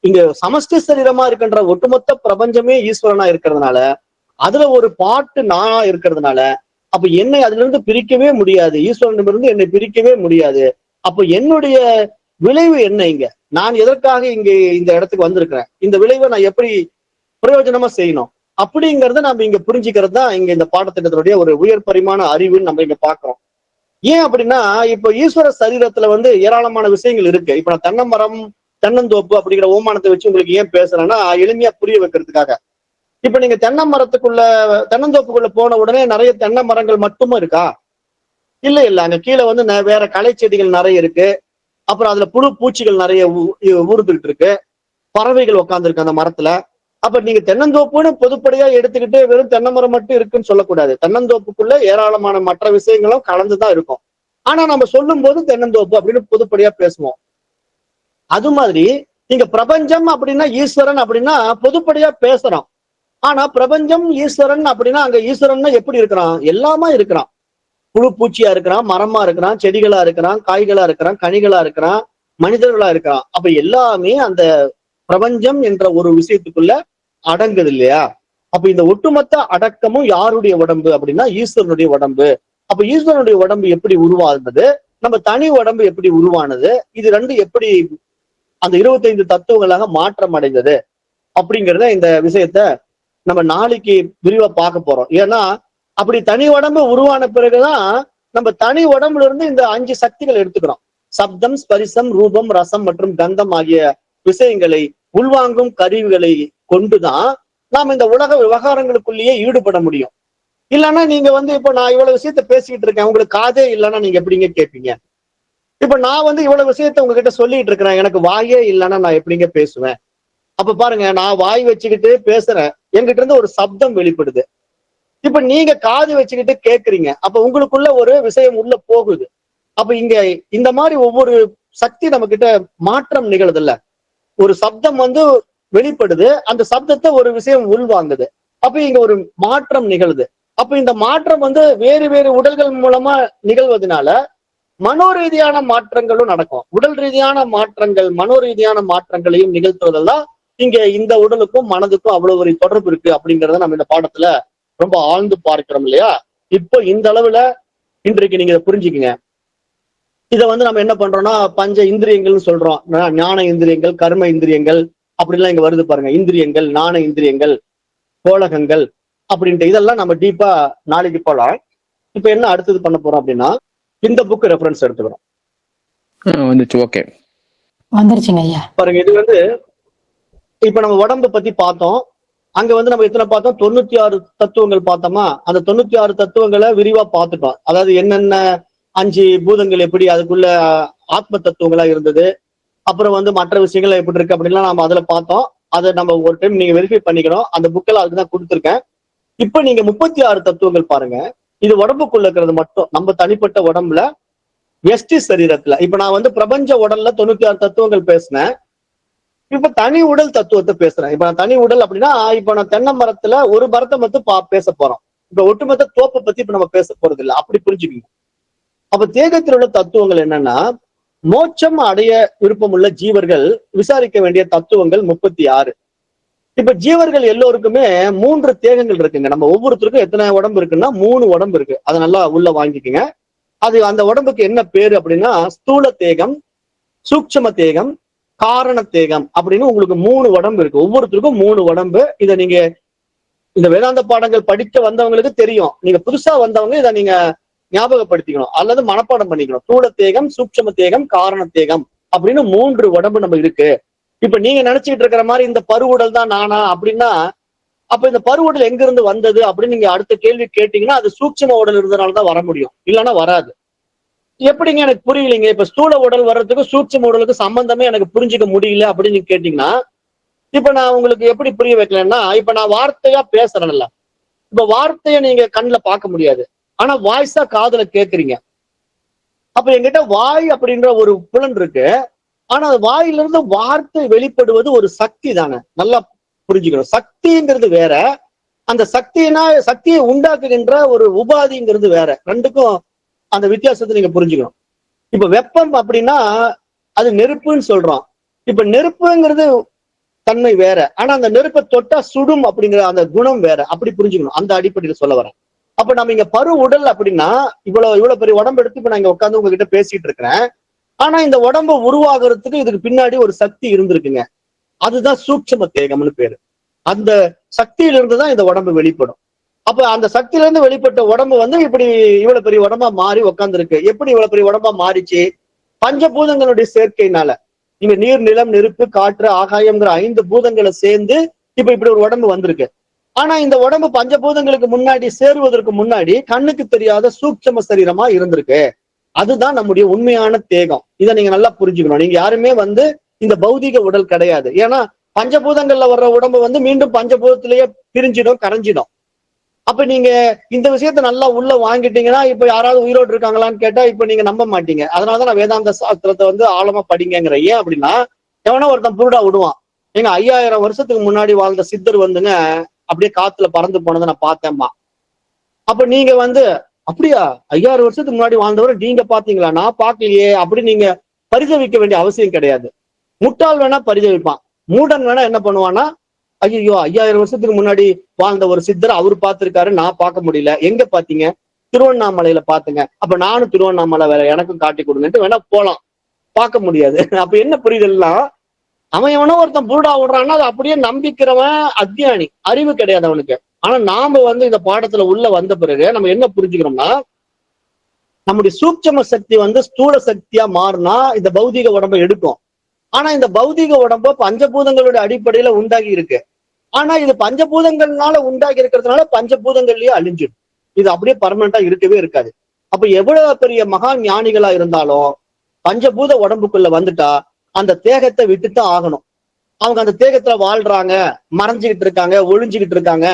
இங்க சமஷ்டி சரீரமா இருக்கின்ற ஒட்டுமொத்த பிரபஞ்சமே ஈஸ்வரனா இருக்கிறதுனால, அதுல ஒரு பாட்டு நானா இருக்கிறதுனால, அப்ப என்னை அதுல இருந்து பிரிக்கவே முடியாது. ஈஸ்வரனிடமிருந்து என்னை பிரிக்கவே முடியாது. அப்ப என்னுடைய விளைவு என்ன? இங்க நான் எதற்காக இங்க இந்த இடத்துக்கு வந்திருக்கிறேன், இந்த விளைவை நான் எப்படி பிரயோஜனமா செய்யணும் அப்படிங்கறத நம்ம இங்க புரிஞ்சுக்கிறது தான் இங்க இந்த பாடத்திட்டத்தினுடைய ஒரு உயர் பரிமாண அறிவுன்னு நம்ம இங்க பாக்குறோம். ஏன் அப்படின்னா, இப்ப ஈஸ்வர சரீரத்துல வந்து ஏராளமான விஷயங்கள் இருக்கு. இப்ப நான் தென்னமரம், தென்னந்தோப்பு அப்படிங்கிற ஓமானத்தை வச்சு உங்களுக்கு ஏன் பேசுறேன்னா எளிமையா புரிய வைக்கிறதுக்காக. இப்ப நீங்க தென்னந்தோப்புக்குள்ள போன உடனே நிறைய தென்னை மரங்கள் மட்டுமா இருக்கா? இல்ல அங்க கீழே வந்து வேற களை செடிகள் நிறைய இருக்கு. அப்புறம் அதுல புழு பூச்சிகள் நிறைய ஊறுதுகிட்டு இருக்கு. பறவைகள் உட்காந்துருக்கு அந்த மரத்துல. அப்ப நீங்க தென்னந்தோப்புன்னு பொதுப்படையா எடுத்துக்கிட்டு வெறும் தென்னை மரம் மட்டும் இருக்குன்னு சொல்லக்கூடாது. தென்னந்தோப்புக்குள்ள ஏராளமான மற்ற விஷயங்களும் கலந்துதான் இருக்கும். ஆனா நம்ம சொல்லும் போது தென்னந்தோப்பு அப்படின்னு பொதுப்படையா பேசுவோம். அது மாதிரி நீங்க பிரபஞ்சம் அப்படின்னா ஈஸ்வரன் அப்படின்னா பொதுப்படையா பேசுறோம். ஆனா பிரபஞ்சம் ஈஸ்வரன் அப்படின்னா அங்க ஈஸ்வரன்னா எப்படி இருக்கிறான்? எல்லாமா இருக்கிறான். புழு பூச்சியா இருக்கிறான், மரமா இருக்கிறான், செடிகளா இருக்கிறான், காய்களா இருக்கிறான், கனிகளா இருக்கிறான், மனிதர்களா இருக்கிறான். அப்ப எல்லாமே அந்த பிரபஞ்சம் என்ற ஒரு விஷயத்துக்குள்ள அடங்குது இல்லையா? அப்ப இந்த ஒட்டுமொத்த அடக்கமும் யாருடைய உடம்பு அப்படின்னா ஈஸ்வரனுடைய உடம்பு. அப்ப ஈஸ்வரனுடைய உடம்பு எப்படி உருவானது, நம்ம தனி உடம்பு எப்படி உருவானது, இது ரெண்டு எப்படி அந்த 25 தத்துவங்களாக மாற்றம் அடைந்தது அப்படிங்கிறத இந்த விஷயத்த நம்ம நாளைக்கு விரிவா பார்க்க போறோம். ஏன்னா அப்படி தனி உடம்பு உருவான பிறகுதான் நம்ம தனி உடம்புல இருந்து இந்த 5 சக்திகள் எடுத்துக்கிறோம். சப்தம், ஸ்பரிசம், ரூபம், ரசம் மற்றும் கந்தம் ஆகிய விஷயங்களை உள்வாங்கும் கருவிகளை கொண்டுதான் நாம் இந்த உலக விவகாரங்களுக்குள்ளேயே ஈடுபட முடியும். இல்லைன்னா நீங்க வந்து இப்ப நான் இவ்வளவு விஷயத்த பேசிக்கிட்டு இருக்கேன், உங்களுக்கு காதே இல்லைன்னா நீங்க எப்படிங்க கேட்பீங்க? இப்ப நான் வந்து இவ்வளவு விஷயத்த உங்ககிட்ட சொல்லிட்டு இருக்கிறேன், எனக்கு வாயே இல்லைன்னா நான் எப்படிங்க பேசுவேன்? அப்ப பாருங்க, நான் வாய் வச்சுக்கிட்டு பேசுறேன், என்கிட்ட இருந்து ஒரு சப்தம் வெளிப்படுது. இப்ப நீங்க காது வச்சுக்கிட்டு கேக்குறீங்க, அப்ப உங்களுக்குள்ள ஒரு விஷயம் உள்ள போகுது. அப்ப இங்க இந்த மாதிரி ஒவ்வொரு சக்தி நம்ம கிட்ட மாற்றம் நிகழுது இல்ல. ஒரு சப்தம் வந்து வெளிப்படுது, அந்த சப்தத்தை ஒரு விஷயம் உள்வாங்குது. அப்ப இங்க ஒரு மாற்றம் நிகழுது. அப்ப இந்த மாற்றம் வந்து வேறு வேறு உடல்கள் மூலமா நிகழ்வதனால மனோரீதியான மாற்றங்களும் நடக்கும். உடல் ரீதியான மாற்றங்கள், மனோரீதியான மாற்றங்களையும் நிகழ்த்துவதெல்லாம் இங்க இந்த உடலுக்கும் மனதுக்கும் அவ்வளவு ஒரு தொடர்பு இருக்கு அப்படிங்கறத நம்ம இந்த பாடத்துல ரொம்ப ஆழ்ந்து பார்க்கிறோம் இல்லையா? இப்போ இந்த அளவுல இன்றைக்கு நீங்க இதை புரிஞ்சுக்கங்க. இதை வந்து நம்ம என்ன பண்றோம்னா பஞ்ச இந்திரியங்கள்னு சொல்றோம். ஞான இந்திரியங்கள், கர்ம இந்திரியங்கள் அப்படின்லாம் இங்க வருது பாருங்க. இந்திரியங்கள், ஞான இந்திரியங்கள், கோலகங்கள் அப்படின்ட்டு இதெல்லாம் நம்ம டீப்பா நாளைக்கு போலாம். இப்ப என்ன அடுத்தது பண்ண போறோம் அப்படின்னா இந்த புக் ரெஃபரன்ஸ் எடுத்துக்கிறோம். வந்துச்சு. ஓகே, வந்துருச்சுங்க ஐயா. பாருங்க, இது வந்து இப்ப நம்ம உடம்பு பத்தி பார்த்தோம். அங்க வந்து நம்ம எத்தனை பார்த்தோம்? 96 தத்துவங்கள் பார்த்தோமா? அந்த 96 தத்துவங்களை விரிவா பார்த்துட்டோம். அதாவது என்னென்ன 5 பூதங்கள் எப்படி அதுக்குள்ள ஆத்ம தத்துவங்களா இருந்தது, அப்புறம் வந்து மற்ற விஷயங்கள் எப்படி இருக்கு அப்படின்லாம் நம்ம அதுல பார்த்தோம். அதை நம்ம ஒரு டைம் நீங்க வெரிஃபை பண்ணிக்கணும். அந்த புக்கெல்லாம் அதுக்குதான் கொடுத்துருக்கேன். இப்ப நீங்க 36 தத்துவங்கள் பாருங்க. இது உடம்புக்குள்ள இருக்கிறது மட்டும், நம்ம தனிப்பட்ட உடம்புல வெஷ்டி சரீரத்துல. இப்ப நான் வந்து பிரபஞ்ச உடல்ல 96 தத்துவங்கள் பேசினேன். இப்ப தனி உடல் தத்துவத்தை பேசுறேன். இப்ப நான் தனி உடல் அப்படின்னா, இப்ப நான் தென்னை மரத்துல ஒரு மரத்தை மட்டும் பேச போறோம். இப்ப ஒட்டுமொத்த தோப்பை பத்தி இப்ப நம்ம பேச போறது இல்லை. அப்படி புரிஞ்சுக்கணும். அப்ப தேகத்தில் உள்ள தத்துவங்கள் என்னன்னா, மோட்சம் அடைய விருப்பமுள்ள ஜீவர்கள் விசாரிக்க வேண்டிய தத்துவங்கள் 36. இப்ப ஜீவர்கள் எல்லோருக்குமே 3 தேகங்கள் இருக்குங்க. நம்ம ஒவ்வொருத்தருக்கும் எத்தனை உடம்பு இருக்குன்னா 3 உடம்பு இருக்கு. அதை நல்லா உள்ள வாங்கிக்கோங்க. அது அந்த உடம்புக்கு என்ன பேரு அப்படின்னா ஸ்தூல தேகம், சூட்சும தேகம், காரண தேகம் அப்படின்னு உங்களுக்கு 3 உடம்பு இருக்கு. ஒவ்வொருத்தருக்கும் 3 உடம்பு. இதை நீங்க இந்த வேதாந்த பாடங்கள் படிக்க வந்தவங்களுக்கு தெரியும். நீங்க புதுசா வந்தவங்க இதை நீங்க ஞாபகப்படுத்திக்கணும் அல்லது மனப்பாடம் பண்ணிக்கணும். ஸ்தூல தேகம், சூட்சும தேகம், காரண தேகம் அப்படின்னு 3 உடம்பு நம்ம இருக்கு. இப்ப நீங்க நினைச்சிட்டு இருக்கிற மாதிரி இந்த பருவுடல் தான் நானா அப்படின்னா, அப்ப இந்த பருவுடல் எங்க இருந்து வந்தது அப்படின்னு நீங்க அடுத்த கேள்வி கேட்டீங்கன்னா அது சூட்சும உடல் இருந்தனாலதான் வர முடியும், இல்லைன்னா வராது. எப்படிங்க எனக்கு புரியலைங்க, இப்ப ஸ்தூல உடல் வர்றதுக்கு சூட்சும உடலுக்கு சம்பந்தமே எனக்கு புரிஞ்சுக்க முடியல அப்படின்னு நீங்க கேட்டீங்கன்னா, இப்ப நான் உங்களுக்கு எப்படி புரிய வைக்கலன்னா, இப்ப நான் வார்த்தையா பேசுறேன்ல, இப்ப வார்த்தையை நீங்க கண்ணுல பார்க்க முடியாது, ஆனா வாய்ஸா காதுல கேக்குறீங்க. அப்ப என்கிட்ட வாய் அப்படின்ற ஒரு புலன் இருக்கு. ஆனா வாயிலிருந்து வார்த்தை வெளிப்படுவது ஒரு சக்தி தானே, நல்லா புரிஞ்சுக்கணும். சக்திங்கிறது வேற, அந்த சக்தியை உண்டாக்குகின்ற ஒரு உபாதிங்கிறது வேற. ரெண்டுக்கும் அந்த வித்தியாசத்தை நீங்க புரிஞ்சுக்கணும். இப்ப வெப்பம் அப்படின்னா அது நெருப்புன்னு சொல்றோம். இப்ப நெருப்புங்கிறது தன்மை வேற, ஆனா அந்த நெருப்பை தொட்டா சுடும் அப்படிங்கிற அந்த குணம் வேற. அப்படி புரிஞ்சுக்கணும். அந்த அடிப்படையில் சொல்ல வரேன். அப்ப நம்ம இங்க பரு உடல் அப்படின்னா இவ்வளவு பெரிய உடம்பு எடுத்து இப்ப நான் இங்க உட்காந்து உங்ககிட்ட பேசிட்டு இருக்கிறேன். ஆனா இந்த உடம்பு உருவாகிறதுக்கு இதுக்கு பின்னாடி ஒரு சக்தி இருந்திருக்குங்க. அதுதான் சூட்சும தேகம்னு பேரு. அந்த சக்தியிலிருந்து தான் இந்த உடம்பு வெளிப்படும். அப்ப அந்த சக்தியில இருந்து வெளிப்பட்ட உடம்பு வந்து இப்படி இவ்வளவு பெரிய உடம்பா மாறி உட்கார்ந்துருக்கு. எப்படி இவ்வளவு பெரிய உடம்பா மாறிச்சு? பஞ்சபூதங்களுடைய சேர்க்கையினால. இங்க நீர், நிலம், நெருப்பு, காற்று, ஆகாயம்ங்கிற 5 பூதங்களை சேர்ந்து இப்ப இப்படி ஒரு உடம்பு வந்திருக்கு. ஆனா இந்த உடம்பு பஞ்சபூதங்களுக்கு முன்னாடி சேருவதற்கு முன்னாடி கண்ணுக்கு தெரியாத சூட்சும சரீரமா இருந்திருக்கு. அதுதான் நம்முடைய உண்மையான தேகம். இதை நீங்க நல்லா புரிஞ்சுக்கணும். நீங்க யாருமே வந்து இந்த பௌதிக உடல் கிடையாது. ஏன்னா பஞ்சபூதங்கள்ல வர்ற உடம்பு வந்து மீண்டும் பஞ்சபூதத்திலேயே பிரிஞ்சிடும், கரைஞ்சிடும். அப்ப நீங்க இந்த விஷயத்த நல்லா உள்ள வாங்கிட்டீங்கன்னா, இப்ப யாராவது உயிரோடு இருக்காங்களான்னு கேட்டா இப்ப நீங்க நம்ப மாட்டீங்க. அதனாலதான் நான் வேதாந்த சாஸ்திரத்தை வந்து ஆழமா படிங்கிறேன். ஏன் அப்படின்னா, எவனோ ஒருத்தன் புருடா விடுவான். எங்க 5000 வருஷத்துக்கு முன்னாடி வாழ்ந்த சித்தர் வந்துங்க அப்படியே காத்துல பறந்து போனதை நான் பார்த்தேன்மா. அப்ப நீங்க வந்து அப்படியா 5000 வருஷத்துக்கு முன்னாடி வாழ்ந்தவரை நீங்க பாத்தீங்களா? நான் பார்க்கலையே அப்படி நீங்க பரிதவிக்க வேண்டிய அவசியம் கிடையாது. முட்டாள் வேணா பரிதவிப்பான். மூடன் வேணா என்ன பண்ணுவான்னா, ஐயோ 5000 வருஷத்துக்கு முன்னாடி வாழ்ந்த ஒரு சித்தர் அவரு பார்த்திருக்காரு, நான் பார்க்க முடியல. எங்க பாத்தீங்க? திருவண்ணாமலையில பாத்துங்க. அப்ப நானும் திருவண்ணாமலை வேற, எனக்கும் காட்டி கொடுங்கன்ட்டு வேணா போலாம், பார்க்க முடியாது. அப்ப என்ன புரியுதுன்னா, அவன் எவனோ ஒருத்தன் புருடா விடுறான்னா அது அப்படியே நம்பிக்கிறவன் அத்தியானி, அறிவு கிடையாது அவனுக்கு. ஆனா நாம வந்து இந்த பாடத்துல உள்ள வந்த பிறகு நம்ம என்ன புரிஞ்சுக்கிறோம்னா, நம்முடைய சூட்சும சக்தி வந்து ஸ்தூல சக்தியா மாறினா இந்த பௌதிக உடம்பை எடுக்கும். ஆனா இந்த பௌதிக உடம்பு பஞ்சபூதங்களுடைய அடிப்படையில உண்டாகி இருக்கு. ஆனா இது பஞ்சபூதங்கள்னால உண்டாகி இருக்கிறதுனால பஞ்சபூதங்கள்லயே அழிஞ்சிடும். இது அப்படியே பர்மனண்டா இருக்கவே இருக்காது. அப்ப எவ்வளவு பெரிய மகா ஞானிகளா இருந்தாலும் பஞ்சபூத உடம்புக்குள்ள வந்துட்டா அந்த தேகத்தை விட்டுத்தான் ஆகணும். அவங்க அந்த தேகத்துல வாழ்றாங்க, மறைஞ்சுக்கிட்டு இருக்காங்க, ஒளிஞ்சுக்கிட்டு இருக்காங்க,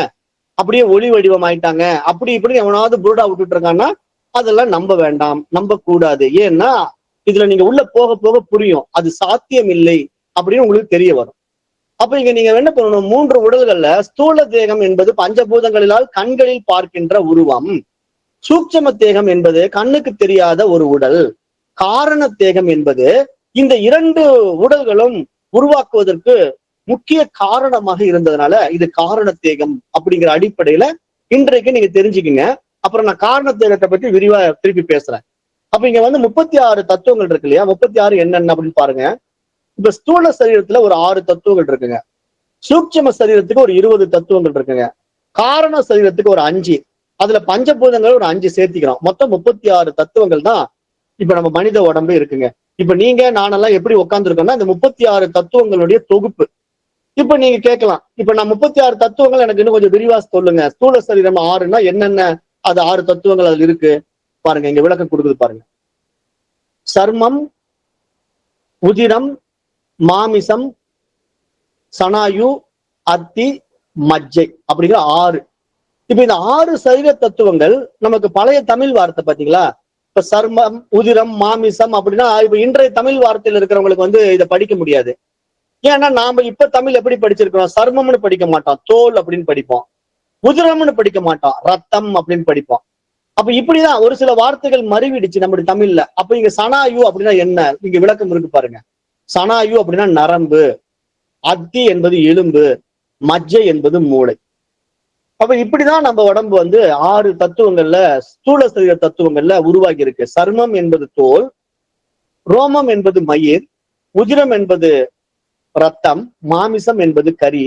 அப்படியே ஒளி வடிவம் ஆயிட்டாங்க, அப்படி இப்படி எவனாவது புருடா விட்டுட்டு இருக்கான்னா அதெல்லாம் நம்ப வேண்டாம், நம்ப கூடாது. ஏன்னா இதுல நீங்க உள்ள போக போக புரியும் அது சாத்தியம் இல்லை அப்படின்னு உங்களுக்கு தெரிய வரும். அப்ப இங்க நீங்க என்ன பண்ணணும், 3 உடல்கள்ல ஸ்தூல தேகம் என்பது பஞ்சபூதங்களினால் கண்களில் பார்க்கின்ற உருவம், சூட்சும தேகம் என்பது கண்ணுக்கு தெரியாத ஒரு உடல், காரண தேகம் என்பது இந்த 2 உடல்களும் உருவாக்குவதற்கு முக்கிய காரணமாக இருந்ததுனால இது காரண தேகம் அப்படிங்கிற அடிப்படையில இன்றைக்கு நீங்க தெரிஞ்சுக்கீங்க. அப்புறம் நான் காரண தேகத்தை பத்தி விரிவா திருப்பி பேசுறேன். அப்ப இங்க வந்து 36 தத்துவங்கள் இருக்கு இல்லையா, 36 என்னென்ன அப்படின்னு பாருங்க. இப்ப ஸ்தூல சரீரத்துல ஒரு 6 தத்துவங்கள் இருக்குங்க, சூட்சும சரீரத்துக்கு ஒரு 20 தத்துவங்கள் இருக்குங்க, காரண சரீரத்துக்கு ஒரு 5, அதுல பஞ்சபூதங்கள் ஒரு 5 சேர்த்திக்கிறோம். மொத்தம் 36 தத்துவங்கள் தான் இப்ப நம்ம மனித உடம்பு இருக்குங்க. இப்ப நீங்க நானெல்லாம் எப்படி உட்கார்ந்துருக்கோம்னா இந்த 36 தத்துவங்களுடைய தொகுப்பு. இப்ப நீங்க கேட்கலாம், இப்ப நான் 36 தத்துவங்கள் எனக்கு இன்னும் கொஞ்சம் விரிவா சொல்லுங்க, ஸ்தூல சரீரம் 6ன்னா என்னென்ன அது 6 தத்துவங்கள் அதுல இருக்கு பாருங்க. இங்க விளக்கம் கொடுக்குது பாருங்க. சர்மம், உதிரம், மாமிசம், சனாயு, அத்தி, மஜ்ஜை அப்படிங்கிற 6. இப்ப இந்த 6 சரீர தத்துவங்கள் நமக்கு பழைய தமிழ் வார்த்தை பாத்தீங்களா. இப்ப சர்மம், உதிரம், மாமிசம் அப்படின்னா இப்ப இன்றைய தமிழ் வார்த்தையில இருக்கிறவங்களுக்கு வந்து இதை படிக்க முடியாது. ஏன்னா நாம இப்ப தமிழ் எப்படி படிச்சிருக்கிறோம், சர்மம்னு படிக்க மாட்டோம், தோல் அப்படின்னு படிப்போம், உதிரம்னு படிக்க மாட்டோம், ரத்தம் அப்படின்னு படிப்போம். அப்ப இப்படிதான் ஒரு சில வார்த்தைகள் மறிவிடுச்சு நம்முடைய தமிழ்ல. அப்ப இங்க சனாயு அப்படின்னா என்ன, இங்க விளக்கம் இருக்கு பாருங்க. சனாயு அப்படின்னா நரம்பு, அத்தி என்பது எலும்பு, மஜ்ஜை என்பது மூளை. அப்ப இப்படிதான் நம்ம உடம்பு வந்து 6 தத்துவங்கள்ல ஸ்தூல சரீர தத்துவங்கள்ல உருவாகி இருக்கு. சர்மம் என்பது தோல், ரோமம் என்பது மயிர், உதிரம் என்பது ரத்தம், மாமிசம் என்பது கரி,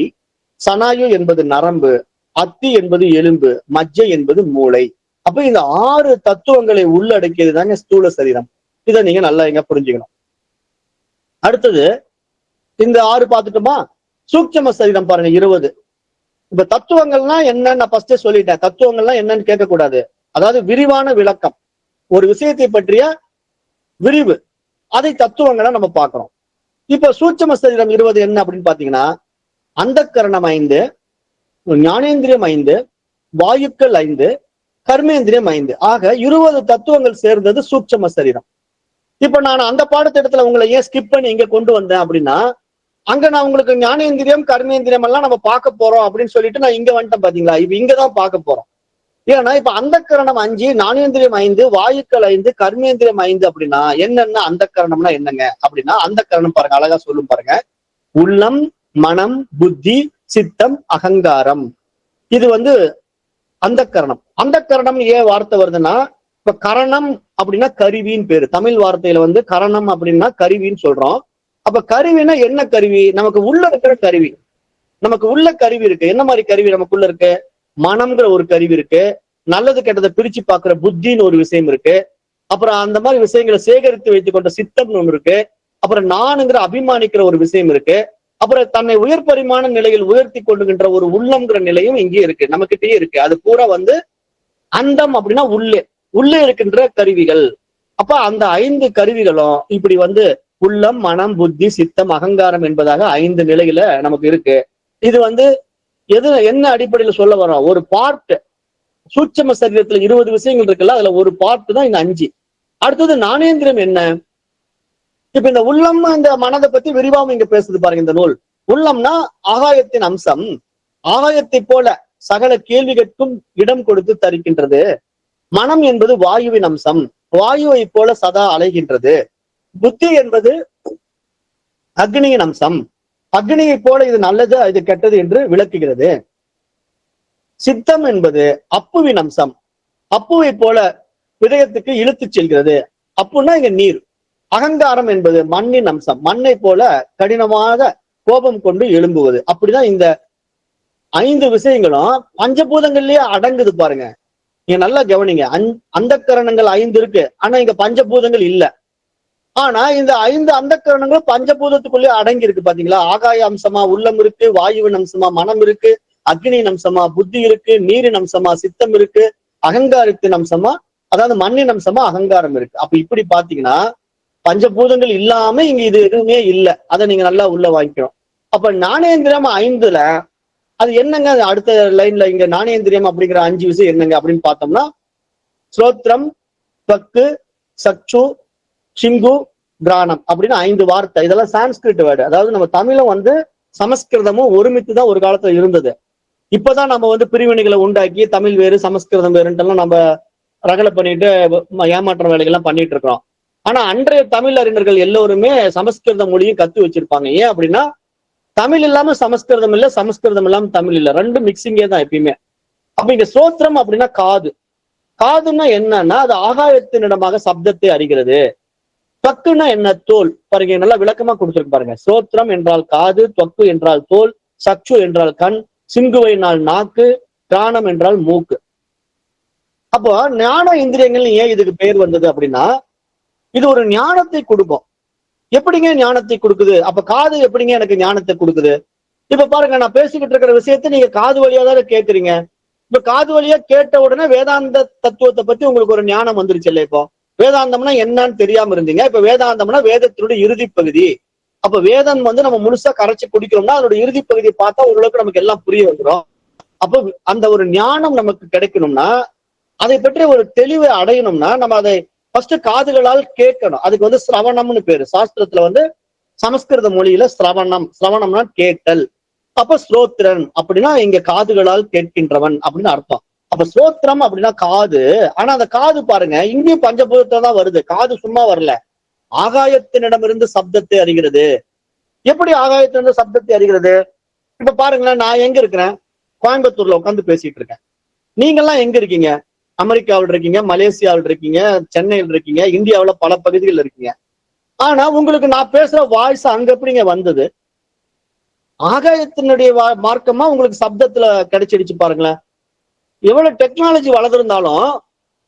சனாயு என்பது நரம்பு, அத்தி என்பது எலும்பு, மஜ்ஜை என்பது மூளை. அப்ப இந்த 6 தத்துவங்களை உள்ளடக்கியது தாங்க ஸ்தூல சரீரம். இதை நீங்க நல்லா இங்க புரிஞ்சுக்கணும். அடுத்தது இந்த 6 பார்த்துட்டோமா, சூட்சும சரீரம் பாருங்க 20. இப்ப தத்துவங்கள்னா என்னன்னு நான் ஃபர்ஸ்டே சொல்லிட்டேன். தத்துவங்கள்லாம் என்னன்னு கேட்கக்கூடாது, அதாவது விரிவான விளக்கம், ஒரு விஷயத்தை பற்றிய விரிவு, அதை தத்துவங்களை நம்ம பார்க்கிறோம். இப்ப சூட்சும சரீரம் 20 என்ன அப்படின்னு பாத்தீங்கன்னா, அந்தக்கரணம் 5, ஞானேந்திரியம் 5, வாயுக்கள் 5, கர்மேந்திரியம் 5 ஆக 20 தத்துவங்கள் சேர்ந்தது சூட்சும சரீரம். இப்ப நான் அந்த பாடத்திட்டத்துல உங்களை ஏன் ஸ்கிப் பண்ணி இங்க கொண்டு வந்தேன் அப்படின்னா, அங்க நான் உங்களுக்கு ஞானேந்திரியம் கர்மேந்திரியம் எல்லாம் நம்ம பார்க்க போறோம் அப்படின்னு சொல்லிட்டு நான் இங்க வந்துட்டேன் பாத்தீங்களா. இப்ப இங்கதான் பார்க்க போறோம். ஏன்னா இப்ப அந்தக்கரணம் 5, ஞானேந்திரியம் 5, வாயுக்கள் 5, கர்மேந்திரியம் 5 அப்படின்னா என்னன்னா அந்தக்கரணம்னா என்னங்க அப்படின்னா, அந்தக்கரணம் பாருங்க அழகா சொல்லும் பாருங்க. உள்ளம், மனம், புத்தி, சித்தம், அகங்காரம். இது வந்து அந்தக்கரணம். அந்தக்கரணம் ஏன் வார்த்தை வருதுன்னா, இப்ப கரணம் அப்படின்னா கருவின்னு பேரு. தமிழ் வார்த்தையில வந்து கரணம் அப்படின்னா கருவின்னு சொல்றோம். அப்ப கருவினா என்ன கருவி, நமக்கு உள்ள இருக்கிற கருவி. நமக்கு உள்ள கருவி இருக்கு. என்ன மாதிரி கருவி நமக்குள்ள இருக்கு, மனம்ங்கிற ஒரு கருவி இருக்கு, நல்லது கெட்டதை பிரிச்சு பாக்குற புத்தின்னு ஒரு விஷயம் இருக்கு, அப்புறம் அந்த மாதிரி விஷயங்களை சேகரித்து வைத்துக் கொண்ட சித்தம்னு ஒண்ணு இருக்கு, அப்புறம் நானுங்கிற அபிமானிக்கிற ஒரு விஷயம் இருக்கு, அப்புறம் தன்னை உயர் பரிமாண நிலையில் உயர்த்தி கொண்டுகின்ற ஒரு உள்ளம்ங்கிற நிலையும் இங்கே இருக்கு, நமக்கிட்டே இருக்கு. அது பூரா வந்து அந்தம் அப்படின்னா உள்ளே உள்ளே இருக்கின்ற கருவிகள். அப்ப அந்த 5 கருவிகளும் இப்படி வந்து உள்ளம், மனம், புத்தி, சித்தம், அகங்காரம் என்பதாக 5 நிலையில நமக்கு இருக்கு. இது வந்து என்ன அடிப்படையில சொல்ல வரோம், ஒரு பார்ட். சூட்சும சரீரத்துல 20 விஷயங்கள் இருக்குல்ல, அதுல ஒரு பார்ட் தான் இந்த 5. அடுத்தது ஞானேந்திரியம் என்ன, இப்ப இந்த உள்ளம் இந்த மனதை பத்தி விரிவாம இங்க பேசுது பாருங்க இந்த நூல். உள்ளம்னா ஆகாயத்தின் அம்சம், ஆகாயத்தை போல சகல கேள்விகளுக்கும் இடம் கொடுத்து தரிக்கின்றது. மனம் என்பது வாயுவின் அம்சம், வாயுவை போல சதா அலைகின்றது. புத்தி என்பது அக்னியின் அம்சம், அக்னியை போல இது நல்லது இது கெட்டது என்று விளக்குகிறது. சித்தம் என்பது அப்புவின் அம்சம், அப்புவை போல இதயத்துக்கு இழுத்துச் செல்கிறது. அப்புன்னா இங்க நீர். அகங்காரம் என்பது மண்ணின் அம்சம், மண்ணை போல கடினமாக கோபம் கொண்டு எழும்புவது. அப்படிதான் இந்த 5 விஷயங்களும் பஞ்சபூதங்கள்லயே அடங்குது பாருங்க. நீங்க நல்லா கவனிங்க. அந்த கரணங்கள் 5 இருக்கு, ஆனா இங்க பஞ்சபூதங்கள் இல்ல. ஆனா இந்த 5 அந்த கரணங்களும் பஞ்சபூதத்துக்குள்ளே அடங்கி இருக்கு. பாத்தீங்களா? ஆகாய அம்சமா உள்ளம் இருக்கு, வாயுவின் அம்சமா மனம் இருக்கு, அக்னியின் அம்சமா புத்தி இருக்கு, நீரின் அம்சமா சித்தம் இருக்கு, அகங்காரத்தின் அம்சமா அதாவது மண்ணின் அம்சமா அகங்காரம் இருக்கு. அப்ப இப்படி பாத்தீங்கன்னா பஞ்சபூதங்கள் இல்லாம இங்க இது எதுவுமே இல்ல. அதை நீங்க நல்லா உள்ள வாங்கிக்கணும். அப்ப ஞானேந்திரியம் 5ல அது என்னங்க? அது அடுத்த லைன்ல இங்க ஞானேந்திரியம் அப்படிங்கிற 5 விஷயம் என்னங்க அப்படின்னு பார்த்தோம்னா, ஸ்ரோத்ரம், त्वक्, சக்ஷு, சிங்கு, கிராணம் அப்படின்னு 5 வார்த்தை. இதெல்லாம் சான்ஸ்கிரிட் வேர்டு. அதாவது நம்ம தமிழும் சமஸ்கிருதமும் ஒருமித்து தான் ஒரு காலத்துல இருந்தது. இப்பதான் நம்ம பிரிவினைகளை உண்டாக்கி தமிழ் வேறு சமஸ்கிருதம் வேறுன்ட்டு நம்ம ரகலை பண்ணிட்டு ஏமாற்ற வேலைகள்லாம் பண்ணிட்டு இருக்கிறோம். ஆனா அன்றைய தமிழ் அறிஞர்கள் எல்லோருமே சமஸ்கிருத மொழியும் கத்து வச்சிருப்பாங்க. ஏன் அப்படின்னா தமிழ் இல்லாம சமஸ்கிருதம் இல்ல, சமஸ்கிருதம் இல்லாம தமிழ் இல்ல, ரெண்டு மிக்சிங்கே தான் எப்பயுமே. அப்ப இங்க ஸ்ரோத்திரம் அப்படின்னா காது. காதுன்னா என்னன்னா அது ஆகாயத்தினிடமாக சப்தத்தை அறிகிறது. त्वक्னா என்ன? தோல். பாருங்க, நல்லா விளக்கமா கொடுத்திருக்கு பாருங்க. ஸ்ரோத்திரம் என்றால் காது, त्वक् என்றால் தோல், சக்ஷு என்றால் கண், சிங்குவைனால் நாக்கு, கிராணம் என்றால் மூக்கு. அப்போ ஞான இந்திரியங்கள் ஏன் இதுக்கு பேர் வந்தது அப்படின்னா இது ஒரு ஞானத்தை கொடுக்கும். எப்படிங்க ஞானத்தை கொடுக்குது? அப்ப காது எப்படிங்க எனக்கு ஞானத்தை கொடுக்குது? இப்ப பாருங்க, நான் பேசிக்கிட்டு இருக்கிற விஷயத்த நீங்க காது வழியா தான் கேட்கறீங்க. இப்ப காது வழியா கேட்ட உடனே வேதாந்த தத்துவத்தை பத்தி உங்களுக்கு ஒரு ஞானம் வந்துருச்சு இல்ல? இப்போ வேதாந்தம்னா என்னன்னு தெரியாம இருந்தீங்க, இப்ப வேதாந்தம்னா வேதத்தினுடைய இறுதி பகுதி. அப்ப வேதம் நம்ம முழுசா கரைச்சி குடிக்கிறோம்னா அதோட இறுதி பகுதியை பார்த்தா ஓரளவுக்கு நமக்கு எல்லாம் புரிய வந்துடும். அப்ப அந்த ஒரு ஞானம் நமக்கு கிடைக்கணும்னா, அதை பற்றி ஒரு தெளிவை அடையணும்னா நம்ம அதை ஃபர்ஸ்ட் காதுகளால் கேட்கணும். அதுக்கு சிரவணம்னு பேரு. சாஸ்திரத்துல சமஸ்கிருத மொழியில சிரவணம்னா கேட்டல். அப்ப ஸ்ரோத்ரன் அப்படின்னா இங்க காதுகளால் கேட்கின்றவன் அப்படின்னு அர்த்தம். அப்ப ஸ்ரோத்திரம் அப்படின்னா காது. ஆனா அந்த காது பாருங்க இங்கேயும் பஞ்சபூதத்தை தான் வருது. காது சும்மா வரல, ஆகாயத்தினிடமிருந்து சப்தத்தை அறிகிறது. எப்படி ஆகாயத்திலிருந்து சப்தத்தை அறிகிறது? இப்ப பாருங்களேன், நான் எங்க இருக்கிறேன்? கோயம்புத்தூர்ல உட்காந்து பேசிட்டு இருக்கேன். நீங்கெல்லாம் எங்க இருக்கீங்க? அமெரிக்காவில் இருக்கீங்க, மலேசியாவில் இருக்கீங்க, சென்னையில் இருக்கீங்க, இந்தியாவுல பல பகுதிகள் இருக்கீங்க. ஆனா உங்களுக்கு நான் பேசுற வாய்ஸ் அங்க எப்படிங்க வந்தது? ஆகாயத்தினுடைய மார்க்கமா உங்களுக்கு சப்தத்துல கிடைச்சிடுச்சு. பாருங்களேன், எவ்வளவு டெக்னாலஜி வளர்ந்திருந்தாலும்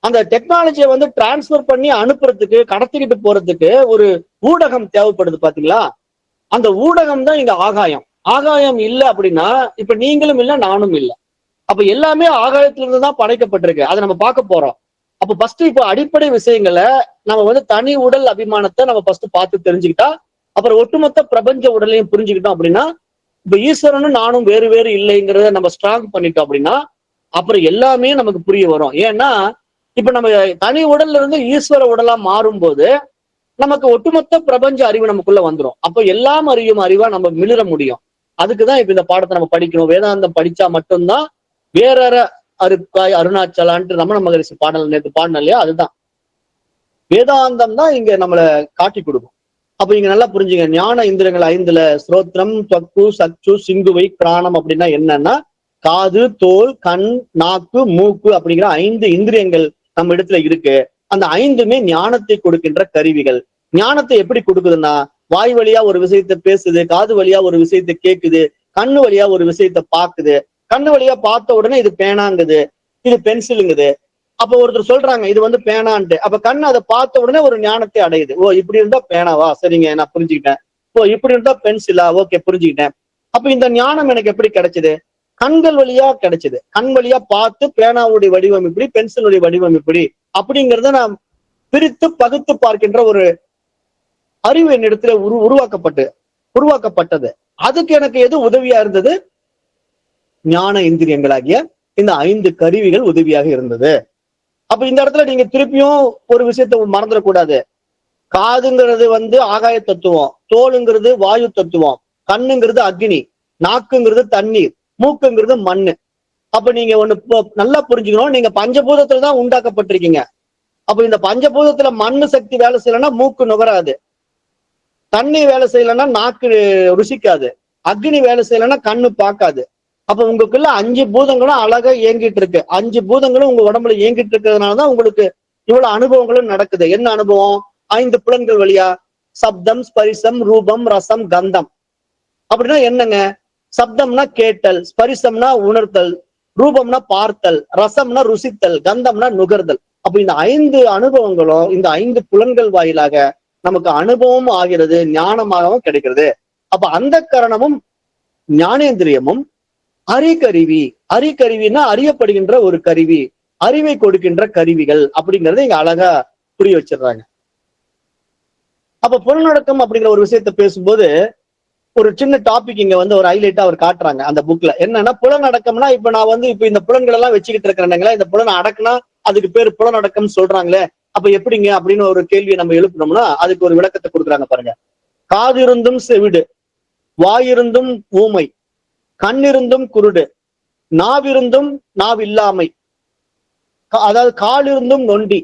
அந்த டெக்னாலஜியை டிரான்ஸ்பர் பண்ணி அனுப்புறதுக்கு, கடத்திக்கிட்டு போறதுக்கு ஒரு ஊடகம் தேவைப்படுது. பாத்தீங்களா? அந்த ஊடகம் தான் இங்க ஆகாயம். ஆகாயம் இல்லை அப்படின்னா இப்ப நீங்களும் இல்லை, நானும் இல்லை. அப்ப எல்லாமே ஆகாயத்திலிருந்து தான் படைக்கப்பட்டிருக்கு. அதை நம்ம பார்க்க போறோம். அப்ப ஃபர்ஸ்ட் இப்போ அடிப்படை விஷயங்களை நம்ம தனி உடல் அபிமானத்தை நம்ம ஃபர்ஸ்ட் பார்த்து தெரிஞ்சுக்கிட்டா, அப்புறம் ஒட்டுமொத்த பிரபஞ்ச உடலையும் புரிஞ்சுக்கிட்டோம் அப்படின்னா, இப்ப ஈஸ்வரனும் நானும் வேறு வேறு இல்லைங்கிறத நம்ம ஸ்ட்ராங் பண்ணிட்டோம் அப்படின்னா அப்புறம் எல்லாமே நமக்கு புரிய வரும். ஏன்னா இப்ப நம்ம தனி உடல்ல இருந்து ஈஸ்வர உடலா மாறும் போது நமக்கு ஒட்டுமொத்த பிரபஞ்ச அறிவு நமக்குள்ள வந்துடும். அப்போ எல்லாம் அறியும் அறிவா நம்ம மிளிர முடியும். அதுக்குதான் இப்ப இந்த பாடத்தை நம்ம படிக்கணும். வேதாந்தம் படிச்சா மட்டும்தான் வேற அருட்காய் அருணாச்சலான்ட்டு ரமண மகரிஷி பாடல் நேற்று பாடின இல்லையா? அதுதான் வேதாந்தம் தான் இங்க நம்மளை காட்டி கொடுக்கும். அப்ப இங்க நல்லா புரிஞ்சுங்க. ஞான இந்திரங்கள் 5ல ஸ்ரோத்ரம், त्वक्, சக்ஷு, சிங்குவை, கிராணம் அப்படின்னா என்னன்னா காது, தோல், கண், நாக்கு, மூக்கு அப்படிங்கிற 5 இந்திரியங்கள் நம்ம இடத்துல இருக்கு. அந்த 5மே ஞானத்தை கொடுக்கின்ற கருவிகள். ஞானத்தை எப்படி கொடுக்குதுன்னா வாய் வழியா ஒரு விஷயத்த பேசுது, காது வழியா ஒரு விஷயத்த கேட்குது, கண்ணு வழியா ஒரு விஷயத்த பாக்குது. கண்ணு வழியா பார்த்த உடனே இது பேனாங்குது, இது பென்சிலுங்குது. அப்ப ஒருத்தர் சொல்றாங்க இது பேனான்ட்டு. அப்ப கண்ணு அதை பார்த்த உடனே ஒரு ஞானத்தை அடையுது. ஓ இப்படி இருந்தா பேனாவா, சரிங்க நான் புரிஞ்சுக்கிட்டேன். ஓ இப்படி இருந்தா பென்சிலா, ஓகே புரிஞ்சுக்கிட்டேன். அப்ப இந்த ஞானம் எனக்கு எப்படி கிடைச்சது? கண்கள் வழியா கிடைச்சது. கண் வழியா பார்த்து பேனாவுடைய வடிவம் இப்படி, பென்சிலுடைய வடிவம் இப்படி அப்படிங்கிறத நான் பிரித்து பகுத்து பார்க்கின்ற ஒரு அறிவு என்னிடத்துல உருவாக்கப்பட்டது. அதுக்கு எனக்கு எது உதவியா இருந்தது? ஞான இந்திரியங்களாகிய இந்த 5 கருவிகள் உதவியாக இருந்தது. அப்ப இந்த இடத்துல நீங்க திருப்பியும் ஒரு விஷயத்த மறந்துடக்கூடாது. காதுங்கிறது ஆகாய தத்துவம், தோலுங்கிறது வாயு தத்துவம், கண்ணுங்கிறது அக்னி, நாக்குங்கிறது தண்ணீர், மூக்குங்கிறது மண்ணு. அப்ப நீங்க ஒண்ணு நல்லா புரிஞ்சுக்கணும், நீங்க பஞ்சபூதத்துல தான் உண்டாக்கப்பட்டிருக்கீங்க. அப்ப இந்த பஞ்சபூதத்துல மண்ணு சக்தி வேலை செய்யலைன்னா மூக்கு நுகராது, தண்ணி வேலை செய்யலைன்னா நாக்கு ருசிக்காது, அக்னி வேலை செய்யலைன்னா கண்ணு பார்க்காது. அப்ப உங்களுக்குள்ள 5 பூதங்களும் அழகா இயங்கிட்டு இருக்கு. 5 பூதங்களும் உங்க உடம்புல இயங்கிட்டு இருக்கிறதுனாலதான் உங்களுக்கு இவ்வளவு அனுபவங்களும் நடக்குது. என்ன அனுபவம்? 5 புலன்கள் வழியா. சப்தம், ஸ்பரிசம், ரூபம், ரசம், கந்தம். அப்படின்னா என்னங்க? சப்தம்னா கேட்டல், ஸ்பரிசம்னா உணர்த்தல், ரூபம்னா பார்த்தல், ரசம்னா ருசித்தல், கந்தம்னா நுகர்தல். அப்ப இந்த 5 அனுபவங்களும் இந்த 5 புலன்கள் வாயிலாக நமக்கு அனுபவம் ஆகிறது, ஞானமாகவும் கிடைக்கிறது. அப்ப அந்த கரணமும் ஞானேந்திரியமும் அறிகருவி. அறிகருவினா அறியப்படுகின்ற ஒரு கருவி, அறிவை கொடுக்கின்ற கருவிகள் அப்படிங்கறத இங்க அழகா புரிய வச்சிடுறாங்க. அப்ப புலனடக்கம் அப்படிங்கிற ஒரு விஷயத்த பேசும்போது ஒரு சின்ன டாபிக் இங்க வந்து ஒரு ஹைலைட்டா அவர் காட்டுறாங்க அந்த புக்ல. என்னன்னா புலனடக்கம்னா இப்ப நான் வந்து இப்ப இந்த புலன்கள் எல்லாம் வச்சுக்கிட்டு இருக்கிறேன்ங்களா, இந்த புலன் அடக்குனா அதுக்கு பேரு புலனடக்கம் சொல்றாங்களே, அப்ப எப்படிங்க அப்படின்னு ஒரு கேள்வியை நம்ம எழுப்பினோம்னா அதுக்கு ஒரு விளக்கத்தை கொடுக்குறாங்க பாருங்க. காதிருந்தும் செவிடு, வாயிருந்தும் ஊமை, கண்ணிருந்தும் குருடு, நாவிருந்தும் நாவில்லாமை, அதாவது காலிருந்தும் நொண்டி,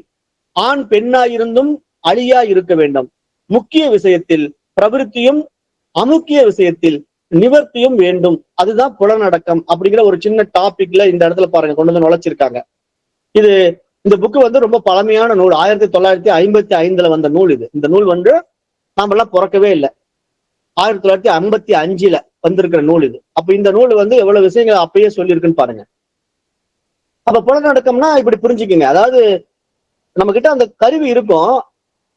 ஆண் பெண்ணாயிருந்தும் அழியா இருக்க வேண்டும், முக்கிய விஷயத்தில் பிரவிற்த்தியும் அமுக்கிய விஷயத்தில் நிவர்த்தியும் வேண்டும். அதுதான் புலனடக்கம் அப்படிங்கிற ஒரு சின்ன டாபிக்ல இந்த இடத்துல பாருங்க கொண்டு வந்து நுழைச்சிருக்காங்க. இது இந்த புக்கு வந்து ரொம்ப பழமையான நூல். 1955 வந்த நூல் இது. இந்த நூல் வந்து நாம எல்லாம் பிறக்கவே இல்லை, 1955 வந்திருக்கிற நூல் இது. அப்ப இந்த நூல் வந்து எவ்வளவு விஷயங்கள் அப்பயே சொல்லியிருக்குன்னு பாருங்க. அப்ப புலனடக்கம்னா இப்படி புரிஞ்சுக்கிங்க, அதாவது நம்ம கிட்ட அந்த கருவி இருக்கும்,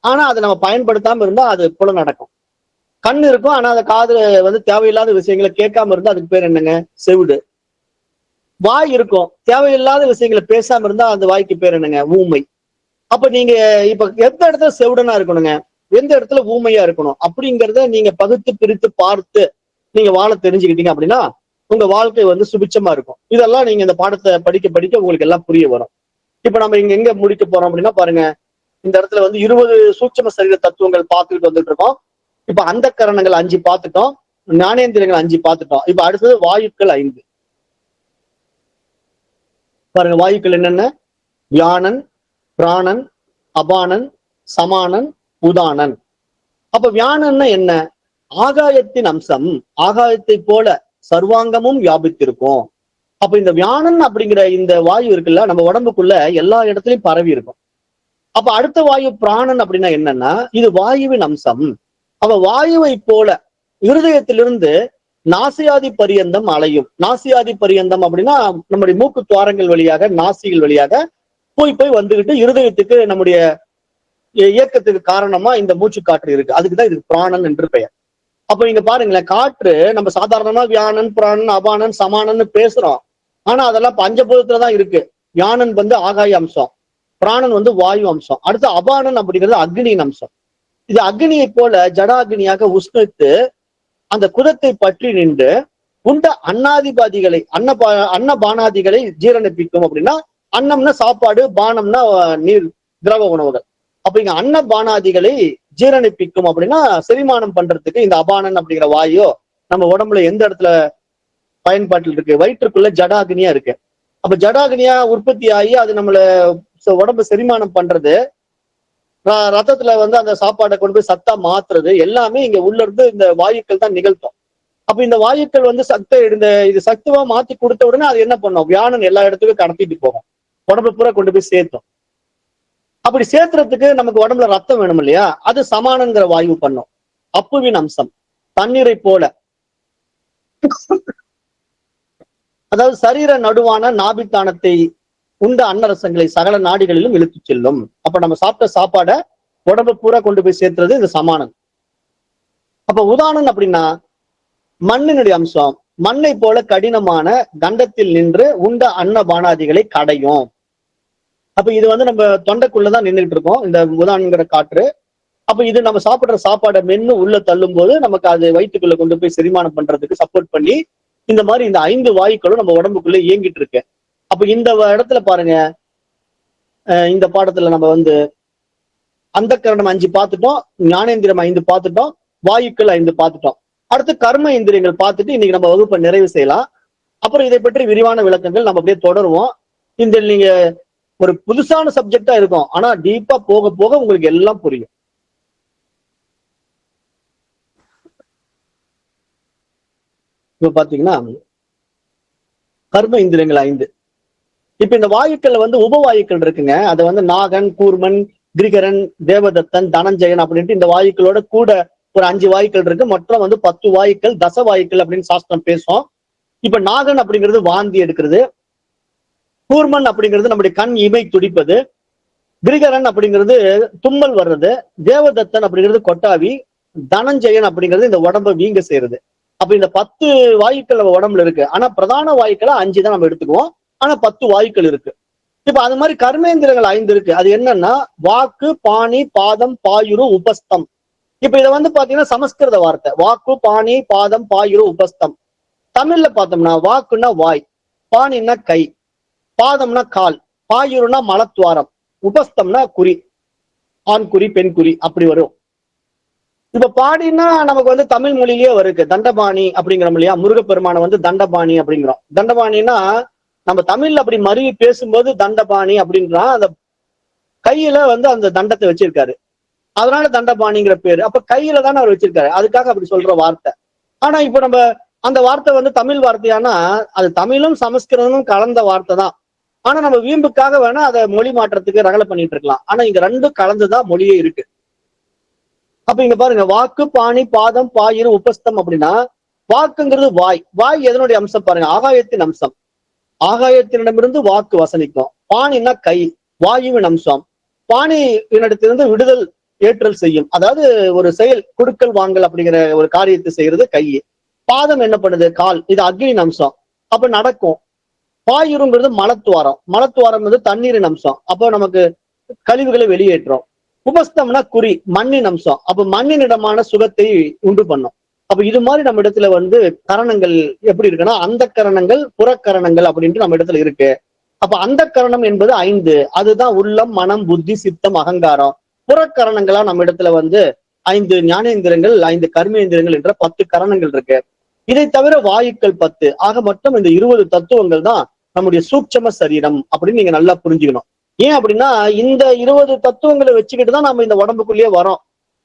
ஆனா அதை நம்ம பயன்படுத்தாம இருந்தா அது புலனடக்கம். கண் இருக்கும், ஆனா அந்த காதுல வந்து தேவையில்லாத விஷயங்களை கேட்காம இருந்தா அதுக்கு பேர் என்னங்க, செவிடு. வாய் இருக்கும், தேவையில்லாத விஷயங்களை பேசாம இருந்தா அந்த வாய்க்கு பேர் என்னங்க, ஊமை. அப்ப நீங்க இப்ப எந்த இடத்துல செவிடனா இருக்கணுங்க, எந்த இடத்துல ஊமையா இருக்கணும் அப்படிங்கிறத நீங்க பகுத்து பிரித்து பார்த்து நீங்க வாழ தெரிஞ்சுக்கிட்டீங்க அப்படின்னா உங்க வாழ்க்கை வந்து சுபிட்சமா இருக்கும். இதெல்லாம் நீங்க இந்த பாடத்தை படிக்க படிக்க உங்களுக்கு எல்லாம் புரிய வரும். இப்ப நம்ம இங்க எங்க முடிக்க போறோம் அப்படின்னா பாருங்க, இந்த இடத்துல வந்து 20 சூட்சும சரீர தத்துவங்கள் பார்த்துட்டு வந்துட்டு இருக்கோம். இப்ப அந்த கரணங்கள் 5 பார்த்துட்டோம், ஞானேந்திரங்கள் 5 பார்த்துட்டோம். இப்ப அடுத்தது வாயுக்கள் 5 பாருங்க. வாயுக்கள் என்னென்ன, வியானன், பிராணன், அபானன், சமானன், உதானன். அப்ப வியானன்னா என்ன, ஆகாயத்தின் அம்சம், ஆகாயத்தை போல சர்வாங்கமும் வியாபித்திருக்கும். அப்ப இந்த வியானன் அப்படிங்கிற இந்த வாயு இருக்குல்ல, நம்ம உடம்புக்குள்ள எல்லா இடத்துலயும் பரவி இருக்கும். அப்ப அடுத்த வாயு பிராணன் அப்படின்னா என்னன்னா, இது வாயுவின் அம்சம். அவ வாயுவை போல இருதயத்திலிருந்து நாசியாதி பரியந்தம் அலையும். நாசியாதி பரியந்தம் அப்படின்னா நம்முடைய மூக்கு துவாரங்கள் வழியாக, நாசிகள் வழியாக போய் போய் வந்துகிட்டு இருதயத்துக்கு நம்முடைய இயக்கத்துக்கு காரணமா இந்த மூச்சு காற்று இருக்கு. அதுக்குதான் இதுக்கு பிராணன் என்று பெயர். அப்ப இங்க பாருங்களேன், காற்று நம்ம சாதாரணமா வியானன், பிராணன், அபானன், சமானன்னு பேசுறோம். ஆனா அதெல்லாம் பஞ்சபூதத்துலதான் இருக்கு. வியானன் வந்து ஆகாய அம்சம், பிராணன் வந்து வாயு அம்சம், அடுத்து அபானன் அப்படிங்கிறது அக்னியின் அம்சம். இது அக்னியை போல ஜடாக்னியாக உஷ்ணித்து அந்த குதத்தை பற்றி நின்று உண்ட அன்னாதிபாதிகளை அன்னபானாதிகளை ஜீரணிப்பிக்கும். அப்படின்னா அன்னம்னா சாப்பாடு, பானம்னா நீர், திரவ உணவுகள். அப்ப இங்க அன்னபானாதிகளை ஜீரணிப்பிக்கும் அப்படின்னா செரிமானம் பண்றதுக்கு இந்த அபானன் அப்படிங்கிற வாயு நம்ம உடம்புல எந்த இடத்துல பயன்பாட்டில் இருக்கு, வயிற்றுக்குள்ள ஜடாக்னியா இருக்கு. அப்ப ஜடாக்னியா உற்பத்தி ஆகி அது நம்மள உடம்பு செரிமானம் பண்றது, ரத்தத்துல வந்து அந்த சாப்பாடை கொண்டு போய் சத்தா மாத்துறது எல்லாமே இங்க உள்ள இருந்து இந்த வாயுக்கள் தான் நிகழ்த்தும். அப்ப இந்த வாயுக்கள் வந்து இது சத்துவா மாத்தி கொடுத்த உடனே அது என்ன பண்ணும், வியானன் எல்லா இடத்துக்கும் கடத்திட்டு போகும், உடம்பு பூரா கொண்டு போய் சேர்த்தும். அப்படி சேர்த்துறதுக்கு நமக்கு உடம்புல ரத்தம் வேணும் இல்லையா, அது சமானங்கிற வாயு பண்ணும். அப்புவின் அம்சம், தண்ணீரை போல, அதாவது சரீர நடுவான நாபித்தானத்தை உண்ட அன்னரசங்களை சகல நாடிகளிலும் இழுத்து செல்லும். அப்ப நம்ம சாப்பிட்ட சாப்பாடை உடம்பு பூரா கொண்டு போய் சேர்த்துறது இந்த சமானன். அப்ப உதானன் அப்படின்னா மண்ணினுடைய அம்சம், மண்ணை போல கடினமான கண்டத்தில் நின்று உண்ட அன்னபானாதிகளை கடையும். அப்ப இது வந்து நம்ம தொண்டைக்குள்ளதான் நின்றுட்டு இருக்கோம் இந்த உதானங்கிற காற்று. அப்ப இது நம்ம சாப்பிடுற சாப்பாடை மென்னு உள்ள தள்ளும் போது நமக்கு அது வயிற்றுக்குள்ள கொண்டு போய் செரிமானம் பண்றதுக்கு சப்போர்ட் பண்ணி இந்த மாதிரி இந்த 5 வாயுக்களும் நம்ம உடம்புக்குள்ள இயங்கிட்டு இருக்கு. அப்ப இந்த இடத்துல பாருங்க, இந்த பாடத்துல நம்ம வந்து அந்த கரணம் 5 பார்த்துட்டோம், ஞானேந்திரம் 5 பார்த்துட்டோம், வாயுக்கள் 5 பார்த்துட்டோம். அடுத்து கர்ம இந்திரியங்கள் பார்த்துட்டு இன்னைக்கு நம்ம வகுப்பை நிறைவு செய்யலாம். அப்புறம் இதை பற்றி விரிவான விளக்கங்கள் நம்ம அப்படியே தொடருவோம். இந்த நீங்க ஒரு புதுசான சப்ஜெக்டா இருக்கும், ஆனா டீப்பா போக போக உங்களுக்கு எல்லாம் புரியும். இப்ப பாத்தீங்கன்னா கர்ம இந்திரியங்கள் 5. இப்ப இந்த வாயுக்கள் வந்து உபவாயுக்கள் இருக்குங்க. அதை வந்து நாகன், கூர்மன், கிரிகரன், தேவதத்தன், தனஞ்சயன் அப்படின்ட்டு இந்த வாயுக்களோட கூட ஒரு 5 வாயுக்கள் இருக்கு. மொத்தம் வந்து 10 வாயுக்கள், தச வாயுக்கள் அப்படின்னு சாஸ்திரம் பேசும். இப்ப நாகன் அப்படிங்கிறது வாந்தி எடுக்கிறது, கூர்மன் அப்படிங்கிறது நம்முடைய கண் இமை துடிப்பது, கிரிகரன் அப்படிங்கிறது தும்மல் வர்றது, தேவதத்தன் அப்படிங்கிறது கொட்டாவி, தனஞ்சயன் அப்படிங்கிறது இந்த உடம்ப வீங்க செய்யறது. அப்ப இந்த 10 வாயுக்கள் நம்ம உடம்புல இருக்கு. ஆனா பிரதான வாயுக்களை 5 தான் நம்ம எடுத்துக்குவோம். ஆனா 10 வாயுக்கள் இருக்கு. இப்ப அது மாதிரி கர்மேந்திரங்கள் 5 இருக்கு. அது என்னன்னா வாக்கு, பாணி, பாதம், பாயுரு, உபஸ்தம். இப்ப இதை வந்து பாத்தீங்கன்னா சமஸ்கிருத வார்த்தை. வாக்கு, பாணி, பாதம், பாயுரு, உபஸ்தம். தமிழ்ல பார்த்தோம்னா வாக்குன்னா வாய், பாணின்னா கை, பாதம்னா கால், பாயுருனா மலத்துவாரம், உபஸ்தம்னா குறி, ஆண் குறி, பெண் குறி அப்படி வரும். இப்ப பாடினா நமக்கு வந்து தமிழ் மொழியிலேயே வருது. தண்டபாணி அப்படிங்கிறோம் இல்லையா? முருகப்பெருமானை வந்து தண்டபாணி அப்படிங்கிறோம். தண்டபாணின்னா நம்ம தமிழ்ல அப்படி மருவி பேசும்போது தண்டபாணி அப்படின்றான். அந்த கையில வந்து அந்த தண்டத்தை வச்சிருக்காரு, அதனால தண்டபாணிங்கிற பேரு. அப்ப கையில தானே அவர் வச்சிருக்காரு, அதுக்காக அப்படி சொல்ற வார்த்தை. ஆனா இப்ப நம்ம அந்த வார்த்தை வந்து தமிழ் வார்த்தையானா அது தமிழும் சமஸ்கிருதமும் கலந்த வார்த்தை தான். ஆனா நம்ம வீம்புக்காக வேணா அதை மொழி மாற்றத்துக்கு ரகலை பண்ணிட்டு இருக்கலாம். ஆனா இங்க ரெண்டும் கலந்துதான் மொழியே இருக்கு. அப்ப இங்க பாருங்க, வாக்கு, பாணி, பாதம், பாயிரு, உபஸ்தம் அப்படின்னா வாக்குங்கிறது வாய். வாய் எதனுடைய அம்சம் பாருங்க? ஆகாயத்தின் அம்சம். ஆகாயத்தினிடமிருந்து வாக்கு வசனிக்கும். பாணின்னா கை, வாயுவின் அம்சம். பாணி இடத்திலிருந்து விடுதல் ஏற்றல் செய்யும். அதாவது ஒரு செயல் கொடுக்கல் வாங்கல் அப்படிங்கிற ஒரு காரியத்தை செய்யறது கை. பாதம் என்ன பண்ணுது? கால். இது அக்னியின் அம்சம், அப்ப நடக்கும். பாயுருங்கிறது மலத்துவாரம். மலத்துவாரம் வந்து தண்ணீரின் அம்சம், அப்போ நமக்கு கழிவுகளை வெளியேற்றும். உபஸ்தம்னா குறி, மண்ணின் அம்சம், அப்ப மண்ணினிடமான சுகத்தை உண்டு பண்ணும். அப்ப இது மாதிரி நம்ம இடத்துல வந்து கரணங்கள் எப்படி இருக்குன்னா அந்த கரணங்கள், புறக்கரணங்கள் அப்படின்ட்டு நம்ம இடத்துல இருக்கு. அப்ப அந்த கரணம் என்பது 5. அதுதான் உள்ளம், மனம், புத்தி, சித்தம், அகங்காரம். புறக்கரணங்களா நம்ம இடத்துல வந்து 5 ஞானேந்திரங்கள், 5 கர்மேந்திரங்கள் என்ற 10 கரணங்கள் இருக்கு. இதை தவிர வாயுக்கள் 10. ஆக மொத்தம் இந்த 20 தத்துவங்கள் தான் நம்முடைய சூட்சம சரீரம் அப்படின்னு நீங்க நல்லா புரிஞ்சுக்கணும். ஏன் அப்படின்னா இந்த 20 தத்துவங்களை வச்சுக்கிட்டு தான் நம்ம இந்த உடம்புக்குள்ளேயே வரோம்.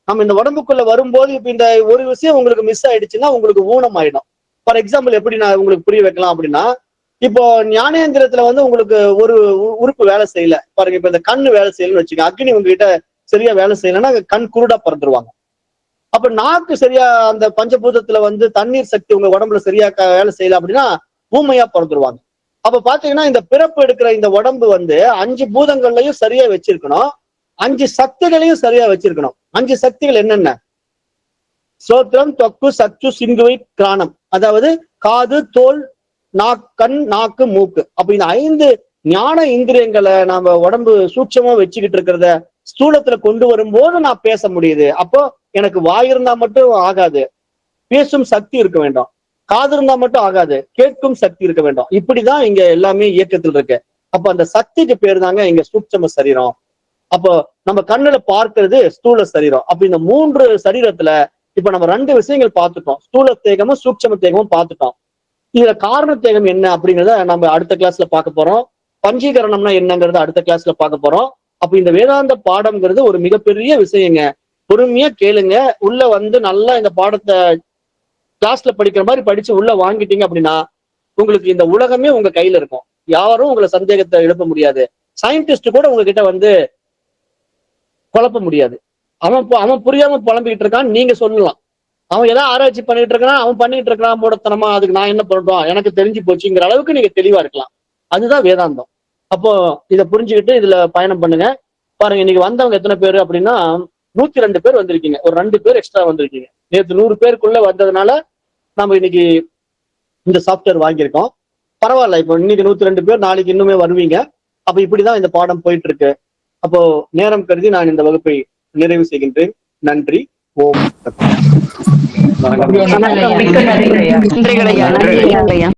நம்ம இந்த உடம்புக்குள்ள வரும்போது இப்ப இந்த ஒரு விஷயம் உங்களுக்கு மிஸ் ஆயிடுச்சுன்னா உங்களுக்கு ஊனம் ஆயிடும். ஃபார் எக்ஸாம்பிள் எப்படி நான் உங்களுக்கு புரிய வைக்கலாம் அப்படின்னா, இப்போ ஞானேந்திரத்துல வந்து உங்களுக்கு ஒரு உறுப்பு வேலை செய்யல பாருங்க. இப்ப இந்த கண்ணு வேலை செய்யலன்னு வச்சுக்க, அக்னி உங்ககிட்ட சரியா வேலை செய்யலைன்னா கண் குருடா பறந்துருவாங்க. அப்ப நாக்கு சரியா அந்த பஞ்சபூதத்துல வந்து தண்ணீர் சக்தி உங்க உடம்புல சரியா வேலை செய்யல அப்படின்னா ஊமையா பிறந்துருவாங்க. அப்ப பாத்தீங்கன்னா இந்த பிறப்பு எடுக்கிற இந்த உடம்பு வந்து 5 பூதங்கள்லையும் சரியா வச்சிருக்கணும், 5 சக்திகளையும் சரியா வச்சிருக்கணும். 5 சக்திகள் என்னென்ன? சோத்திரம், தொக்கு, சச்சு, சிங்குவை, கிராணம். அதாவது காது, தோல், கண், நாக்கு, மூக்கு. அப்ப இந்த 5 ஞான இந்திரியங்களை நாம உடம்பு சூட்சமா வச்சுக்கிட்டு இருக்கிறத ஸ்தூலத்துல கொண்டு வரும்போது நான் பேச முடியுது. அப்போ எனக்கு வாய் இருந்தா மட்டும் ஆகாது, பேசும் சக்தி இருக்க வேண்டும். காது இருந்தா மட்டும் ஆகாது, கேட்கும் சக்தி இருக்க வேண்டும். இப்படிதான் இங்க எல்லாமே இயக்கத்தில் இருக்கு. அப்ப அந்த சக்திக்கு பேர் தாங்க இங்க சூட்சம சரீரம். அப்போ நம்ம கண்ணுல பார்க்கிறது ஸ்தூல சரீரம். அப்ப இந்த 3 சரீரத்துல இப்ப நம்ம 2 விஷயங்கள் பார்த்துட்டோம். ஸ்தூல தேகமும் சூட்சம தேகமும் பார்த்துட்டோம். இதுல காரண தேகம் என்ன அப்படிங்கிறத நம்ம அடுத்த கிளாஸ்ல பார்க்க போறோம். பஞ்சீகரணம்னா என்னங்கிறத அடுத்த கிளாஸ்ல பார்க்க போறோம். அப்ப இந்த வேதாந்த பாடம்ங்கிறது ஒரு மிகப்பெரிய விஷயங்க. பொறுமையா கேளுங்க. உள்ள வந்து நல்லா இந்த பாடத்தை கிளாஸ்ல படிக்கிற மாதிரி படிச்சு உள்ள வாங்கிட்டீங்க அப்படின்னா உங்களுக்கு இந்த உலகமே உங்க கையில இருக்கும். யாரும் உங்களை சந்தேகத்தை எழுப்ப முடியாது. சயின்டிஸ்ட் கூட உங்ககிட்ட வந்து குழப்ப முடியாது. அவன் புரியாம புலம்பிக்கிட்டு இருக்கான், நீங்க சொல்லலாம். அவன் ஏதாவது ஆராய்ச்சி பண்ணிட்டு இருக்கான், அவன் பண்ணிட்டு இருக்கான் மூடத்தனமா, அதுக்கு நான் என்ன பண்றோம், எனக்கு தெரிஞ்சு போச்சுங்கிற அளவுக்கு நீங்க தெளிவா இருக்கலாம். அதுதான் வேதாந்தம். அப்போ இதை புரிஞ்சுக்கிட்டு இதுல பயணம் பண்ணுங்க. பாருங்க, இன்னைக்கு வந்தவங்க எத்தனை பேர் அப்படின்னா 102 பேர் வந்திருக்கீங்க. ஒரு 2 பேர் எக்ஸ்ட்ரா வந்திருக்கீங்க. நேற்று 100 பேருக்குள்ள வந்ததுனால நம்ம இன்னைக்கு இந்த சாஃப்ட்வேர் வாங்கியிருக்கோம். பரவாயில்ல. இப்போ இன்னைக்கு 102 பேர், நாளைக்கு இன்னுமே வருவீங்க. அப்ப இப்படிதான் இந்த பாடம் போயிட்டு இருக்கு. அப்போ நேரம் கருதி நான் இந்த வகுப்பை நிறைவு செய்கின்றேன். நன்றி. ஓம். நன்றிகள் ஐயா.